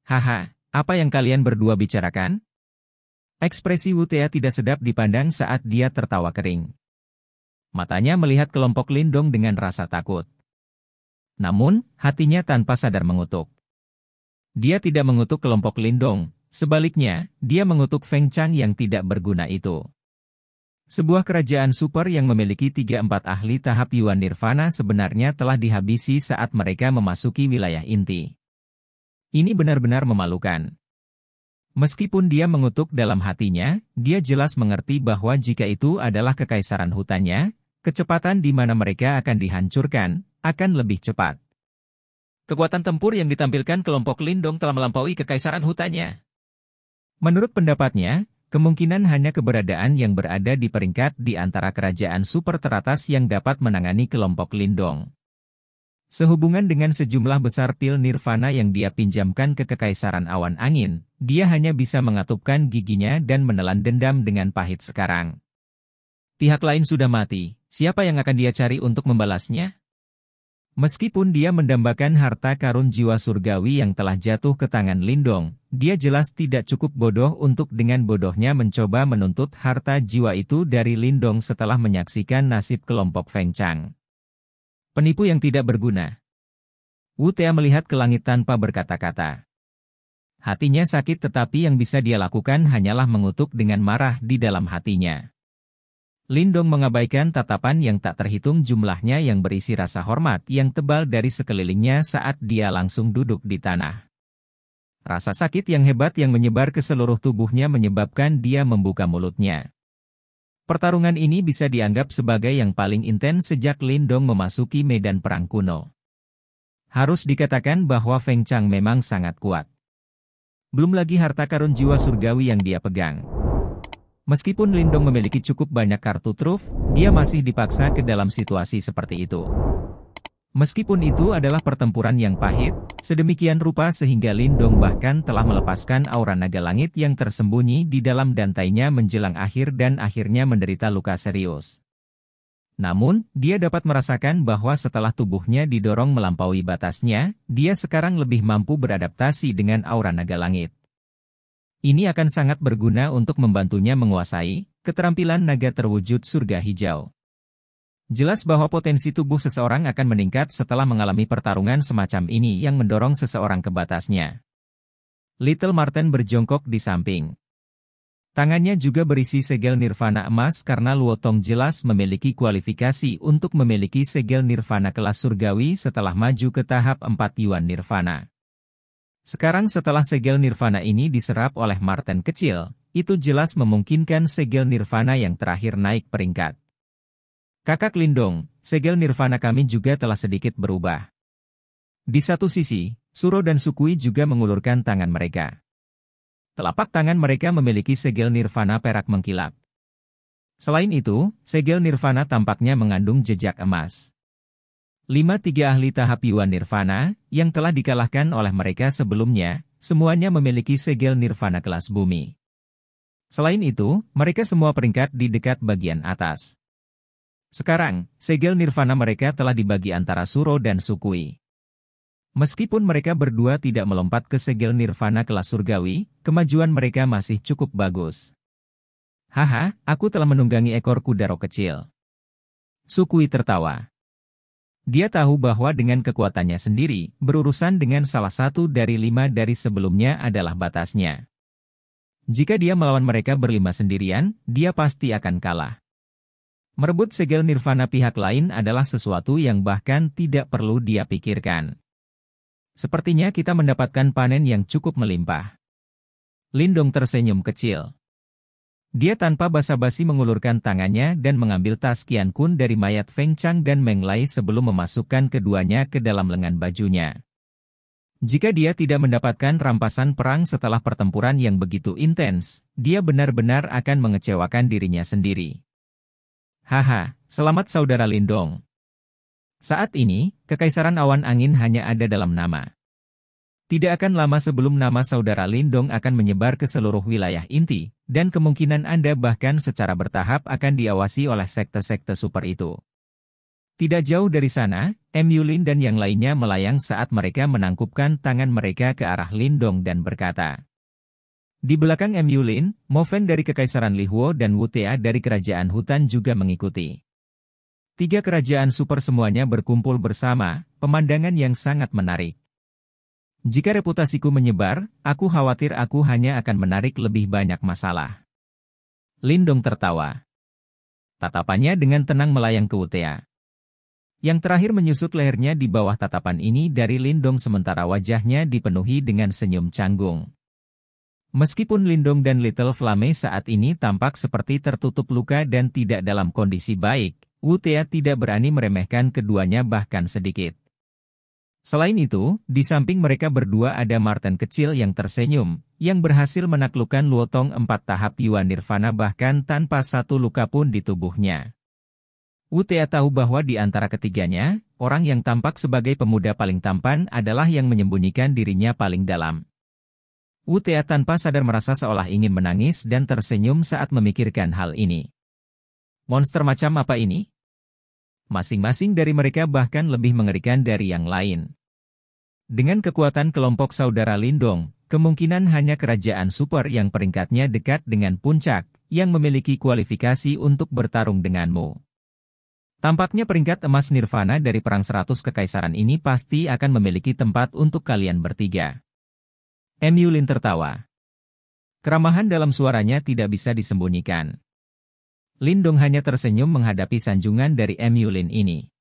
Haha, apa yang kalian berdua bicarakan? Ekspresi Wutea tidak sedap dipandang saat dia tertawa kering. Matanya melihat kelompok Lindong dengan rasa takut. Namun, hatinya tanpa sadar mengutuk. Dia tidak mengutuk kelompok Lindong, sebaliknya, dia mengutuk Feng Chang yang tidak berguna itu. Sebuah kerajaan super yang memiliki 3-4 ahli tahap Yuan Nirvana sebenarnya telah dihabisi saat mereka memasuki wilayah inti. Ini benar-benar memalukan. Meskipun dia mengutuk dalam hatinya, dia jelas mengerti bahwa jika itu adalah kekaisaran hutannya, kecepatan di mana mereka akan dihancurkan akan lebih cepat. Kekuatan tempur yang ditampilkan kelompok Lindong telah melampaui kekaisaran hutannya. Menurut pendapatnya, kemungkinan hanya keberadaan yang berada di peringkat di antara kerajaan super teratas yang dapat menangani kelompok Lindong. Sehubungan dengan sejumlah besar pil nirvana yang dia pinjamkan ke Kekaisaran Awan Angin, dia hanya bisa mengatupkan giginya dan menelan dendam dengan pahit sekarang. Pihak lain sudah mati, siapa yang akan dia cari untuk membalasnya? Meskipun dia mendambakan harta karun jiwa surgawi yang telah jatuh ke tangan Lindong, dia jelas tidak cukup bodoh untuk dengan bodohnya mencoba menuntut harta jiwa itu dari Lindong setelah menyaksikan nasib kelompok Feng Chang. Penipu yang tidak berguna. Wutea melihat ke langit tanpa berkata-kata. Hatinya sakit tetapi yang bisa dia lakukan hanyalah mengutuk dengan marah di dalam hatinya. Lindong mengabaikan tatapan yang tak terhitung jumlahnya yang berisi rasa hormat yang tebal dari sekelilingnya saat dia langsung duduk di tanah. Rasa sakit yang hebat yang menyebar ke seluruh tubuhnya menyebabkan dia membuka mulutnya. Pertarungan ini bisa dianggap sebagai yang paling intens sejak Lindong memasuki medan perang kuno. Harus dikatakan bahwa Feng Chang memang sangat kuat. Belum lagi harta karun jiwa surgawi yang dia pegang. Meskipun Lindong memiliki cukup banyak kartu truf, dia masih dipaksa ke dalam situasi seperti itu. Meskipun itu adalah pertempuran yang pahit, sedemikian rupa sehingga Lindong bahkan telah melepaskan aura naga langit yang tersembunyi di dalam dantainya menjelang akhir dan akhirnya menderita luka serius. Namun, dia dapat merasakan bahwa setelah tubuhnya didorong melampaui batasnya, dia sekarang lebih mampu beradaptasi dengan aura naga langit. Ini akan sangat berguna untuk membantunya menguasai keterampilan naga terwujud surga hijau. Jelas bahwa potensi tubuh seseorang akan meningkat setelah mengalami pertarungan semacam ini yang mendorong seseorang ke batasnya. Little Marten berjongkok di samping. Tangannya juga berisi segel nirvana emas karena Luotong jelas memiliki kualifikasi untuk memiliki segel nirvana kelas surgawi setelah maju ke tahap 4 Yuan Nirvana. Sekarang setelah segel nirvana ini diserap oleh Marten kecil, itu jelas memungkinkan segel nirvana yang terakhir naik peringkat. Kakak Lindong, segel nirvana kami juga telah sedikit berubah. Di satu sisi, Suro dan Sukui juga mengulurkan tangan mereka. Telapak tangan mereka memiliki segel nirvana perak mengkilap. Selain itu, segel nirvana tampaknya mengandung jejak emas. 5-3 ahli tahap Yuan Nirvana, yang telah dikalahkan oleh mereka sebelumnya, semuanya memiliki segel nirvana kelas bumi. Selain itu, mereka semua peringkat di dekat bagian atas. Sekarang, segel nirvana mereka telah dibagi antara Suro dan Sukui. Meskipun mereka berdua tidak melompat ke segel nirvana kelas surgawi, kemajuan mereka masih cukup bagus. Haha, aku telah menunggangi ekor kuda rok kecil. Sukui tertawa. Dia tahu bahwa dengan kekuatannya sendiri, berurusan dengan salah satu dari 5 dari sebelumnya adalah batasnya. Jika dia melawan mereka berlima sendirian, dia pasti akan kalah. Merebut segel nirvana pihak lain adalah sesuatu yang bahkan tidak perlu dia pikirkan. Sepertinya kita mendapatkan panen yang cukup melimpah. Lindong tersenyum kecil. Dia tanpa basa-basi mengulurkan tangannya dan mengambil tas Qian Kun dari mayat Feng Chang dan Meng Lai sebelum memasukkan keduanya ke dalam lengan bajunya. Jika dia tidak mendapatkan rampasan perang setelah pertempuran yang begitu intens, dia benar-benar akan mengecewakan dirinya sendiri. Haha, selamat saudara Lindong. Saat ini, Kekaisaran Awan Angin hanya ada dalam nama. Tidak akan lama sebelum nama saudara Lindong akan menyebar ke seluruh wilayah inti, dan kemungkinan Anda bahkan secara bertahap akan diawasi oleh sekte-sekte super itu. Tidak jauh dari sana, Yulin dan yang lainnya melayang saat mereka menangkupkan tangan mereka ke arah Lindong dan berkata. Di belakang Yulin, Mo Feng dari Kekaisaran Lihuo dan Wu Tea dari Kerajaan Hutan juga mengikuti. 3 kerajaan super semuanya berkumpul bersama, pemandangan yang sangat menarik. Jika reputasiku menyebar, aku khawatir aku hanya akan menarik lebih banyak masalah. Lindong tertawa. Tatapannya dengan tenang melayang ke Wu Tea. Yang terakhir menyusut lehernya di bawah tatapan ini dari Lindong sementara wajahnya dipenuhi dengan senyum canggung. Meskipun Lindong dan Little Flame saat ini tampak seperti tertutup luka dan tidak dalam kondisi baik, Wu Tea tidak berani meremehkan keduanya bahkan sedikit. Selain itu, di samping mereka berdua ada Marten kecil yang tersenyum, yang berhasil menaklukkan Luotong 4 tahap Yuan Nirvana bahkan tanpa satu luka pun di tubuhnya. Wu Tea tahu bahwa di antara ketiganya, orang yang tampak sebagai pemuda paling tampan adalah yang menyembunyikan dirinya paling dalam. Wu Tea tanpa sadar merasa seolah ingin menangis dan tersenyum saat memikirkan hal ini. Monster macam apa ini? Masing-masing dari mereka bahkan lebih mengerikan dari yang lain. Dengan kekuatan kelompok saudara Lindong, kemungkinan hanya kerajaan super yang peringkatnya dekat dengan puncak, yang memiliki kualifikasi untuk bertarung denganmu. Tampaknya peringkat emas Nirvana dari Perang 100 Kekaisaran ini pasti akan memiliki tempat untuk kalian bertiga. Yulin tertawa. Keramahan dalam suaranya tidak bisa disembunyikan. Lindong hanya tersenyum menghadapi sanjungan dari Yulin ini.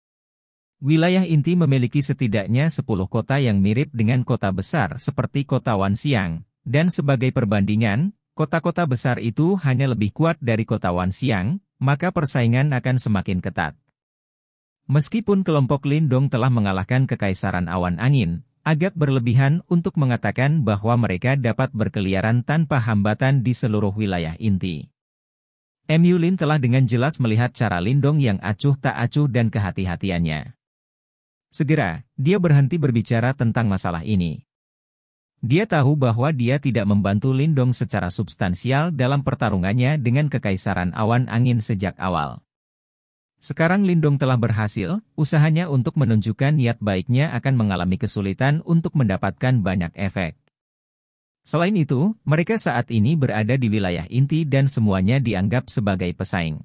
Wilayah inti memiliki setidaknya 10 kota yang mirip dengan kota besar seperti kota Wanxiang, dan sebagai perbandingan, kota-kota besar itu hanya lebih kuat dari kota Wanxiang, maka persaingan akan semakin ketat. Meskipun kelompok Lindong telah mengalahkan Kekaisaran Awan Angin, agak berlebihan untuk mengatakan bahwa mereka dapat berkeliaran tanpa hambatan di seluruh wilayah inti. Yulin telah dengan jelas melihat cara Lindong yang acuh tak acuh dan kehati-hatiannya. Segera, dia berhenti berbicara tentang masalah ini. Dia tahu bahwa dia tidak membantu Lindong secara substansial dalam pertarungannya dengan Kekaisaran Awan Angin sejak awal. Sekarang Lindong telah berhasil, usahanya untuk menunjukkan niat baiknya akan mengalami kesulitan untuk mendapatkan banyak efek. Selain itu, mereka saat ini berada di wilayah inti dan semuanya dianggap sebagai pesaing.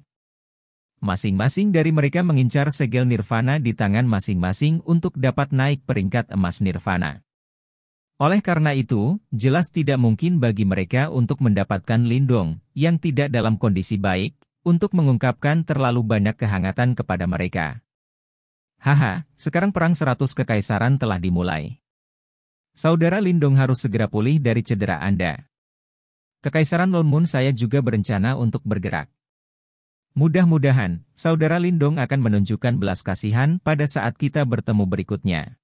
Masing-masing dari mereka mengincar segel Nirvana di tangan masing-masing untuk dapat naik peringkat emas Nirvana. Oleh karena itu, jelas tidak mungkin bagi mereka untuk mendapatkan Lindong, yang tidak dalam kondisi baik, untuk mengungkapkan terlalu banyak kehangatan kepada mereka. Haha, sekarang Perang 100 Kekaisaran telah dimulai. Saudara Lindong harus segera pulih dari cedera Anda. Kekaisaran Lone Moon saya juga berencana untuk bergerak. Mudah-mudahan, Saudara Lindong akan menunjukkan belas kasihan pada saat kita bertemu berikutnya.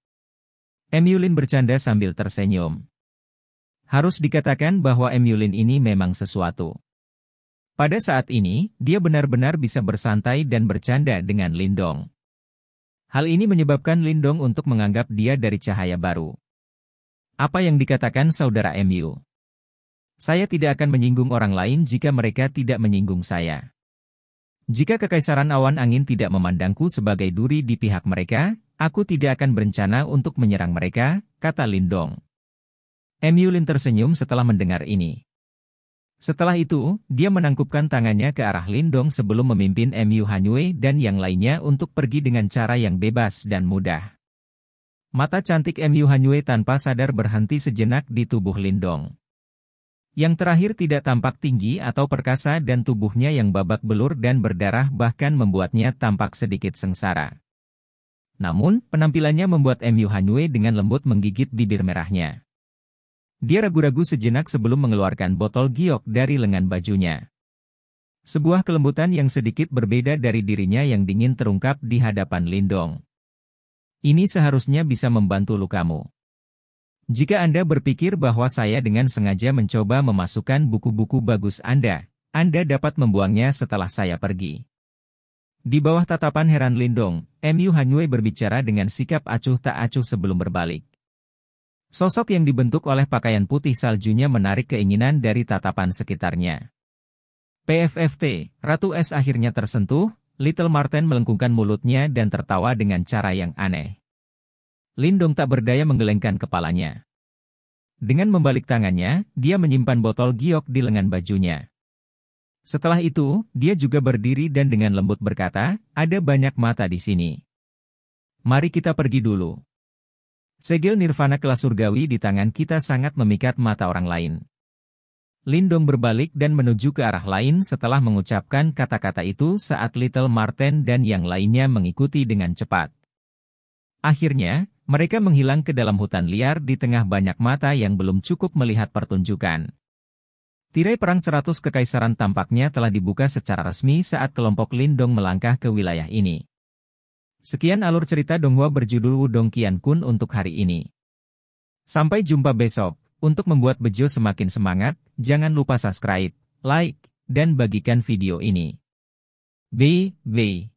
Yulin bercanda sambil tersenyum. Harus dikatakan bahwa Yulin ini memang sesuatu. Pada saat ini, dia benar-benar bisa bersantai dan bercanda dengan Lindong. Hal ini menyebabkan Lindong untuk menganggap dia dari cahaya baru. Apa yang dikatakan Saudara MU? Saya tidak akan menyinggung orang lain jika mereka tidak menyinggung saya. Jika Kekaisaran Awan Angin tidak memandangku sebagai duri di pihak mereka, aku tidak akan berencana untuk menyerang mereka, kata Lindong. Yulin tersenyum setelah mendengar ini. Setelah itu, dia menangkupkan tangannya ke arah Lindong sebelum memimpin Mu Hanyue dan yang lainnya untuk pergi dengan cara yang bebas dan mudah. Mata cantik Mu Hanyue tanpa sadar berhenti sejenak di tubuh Lindong. Yang terakhir tidak tampak tinggi atau perkasa dan tubuhnya yang babak belur dan berdarah bahkan membuatnya tampak sedikit sengsara. Namun, penampilannya membuat Mu Hanyue dengan lembut menggigit bibir merahnya. Dia ragu-ragu sejenak sebelum mengeluarkan botol giok dari lengan bajunya. Sebuah kelembutan yang sedikit berbeda dari dirinya yang dingin terungkap di hadapan Lindong. Ini seharusnya bisa membantu lukamu. Jika Anda berpikir bahwa saya dengan sengaja mencoba memasukkan buku-buku bagus Anda dapat membuangnya setelah saya pergi. Di bawah tatapan heran Lindong, Mu Hanyue berbicara dengan sikap acuh tak acuh sebelum berbalik. Sosok yang dibentuk oleh pakaian putih saljunya menarik keinginan dari tatapan sekitarnya. PFFT, Ratu Es akhirnya tersentuh, Little Marten melengkungkan mulutnya dan tertawa dengan cara yang aneh. Lindong tak berdaya menggelengkan kepalanya. Dengan membalik tangannya, dia menyimpan botol giok di lengan bajunya. Setelah itu, dia juga berdiri dan dengan lembut berkata, ada banyak mata di sini. Mari kita pergi dulu. Segel nirvana kelas surgawi di tangan kita sangat memikat mata orang lain. Lindong berbalik dan menuju ke arah lain setelah mengucapkan kata-kata itu saat Little Marten dan yang lainnya mengikuti dengan cepat. Akhirnya, mereka menghilang ke dalam hutan liar di tengah banyak mata yang belum cukup melihat pertunjukan. Tirai perang 100 kekaisaran tampaknya telah dibuka secara resmi saat kelompok Lindong melangkah ke wilayah ini. Sekian alur cerita Donghua berjudul Wudong Qiankun untuk hari ini. Sampai jumpa besok. Untuk membuat Bejo semakin semangat, jangan lupa subscribe, like, dan bagikan video ini. Bye.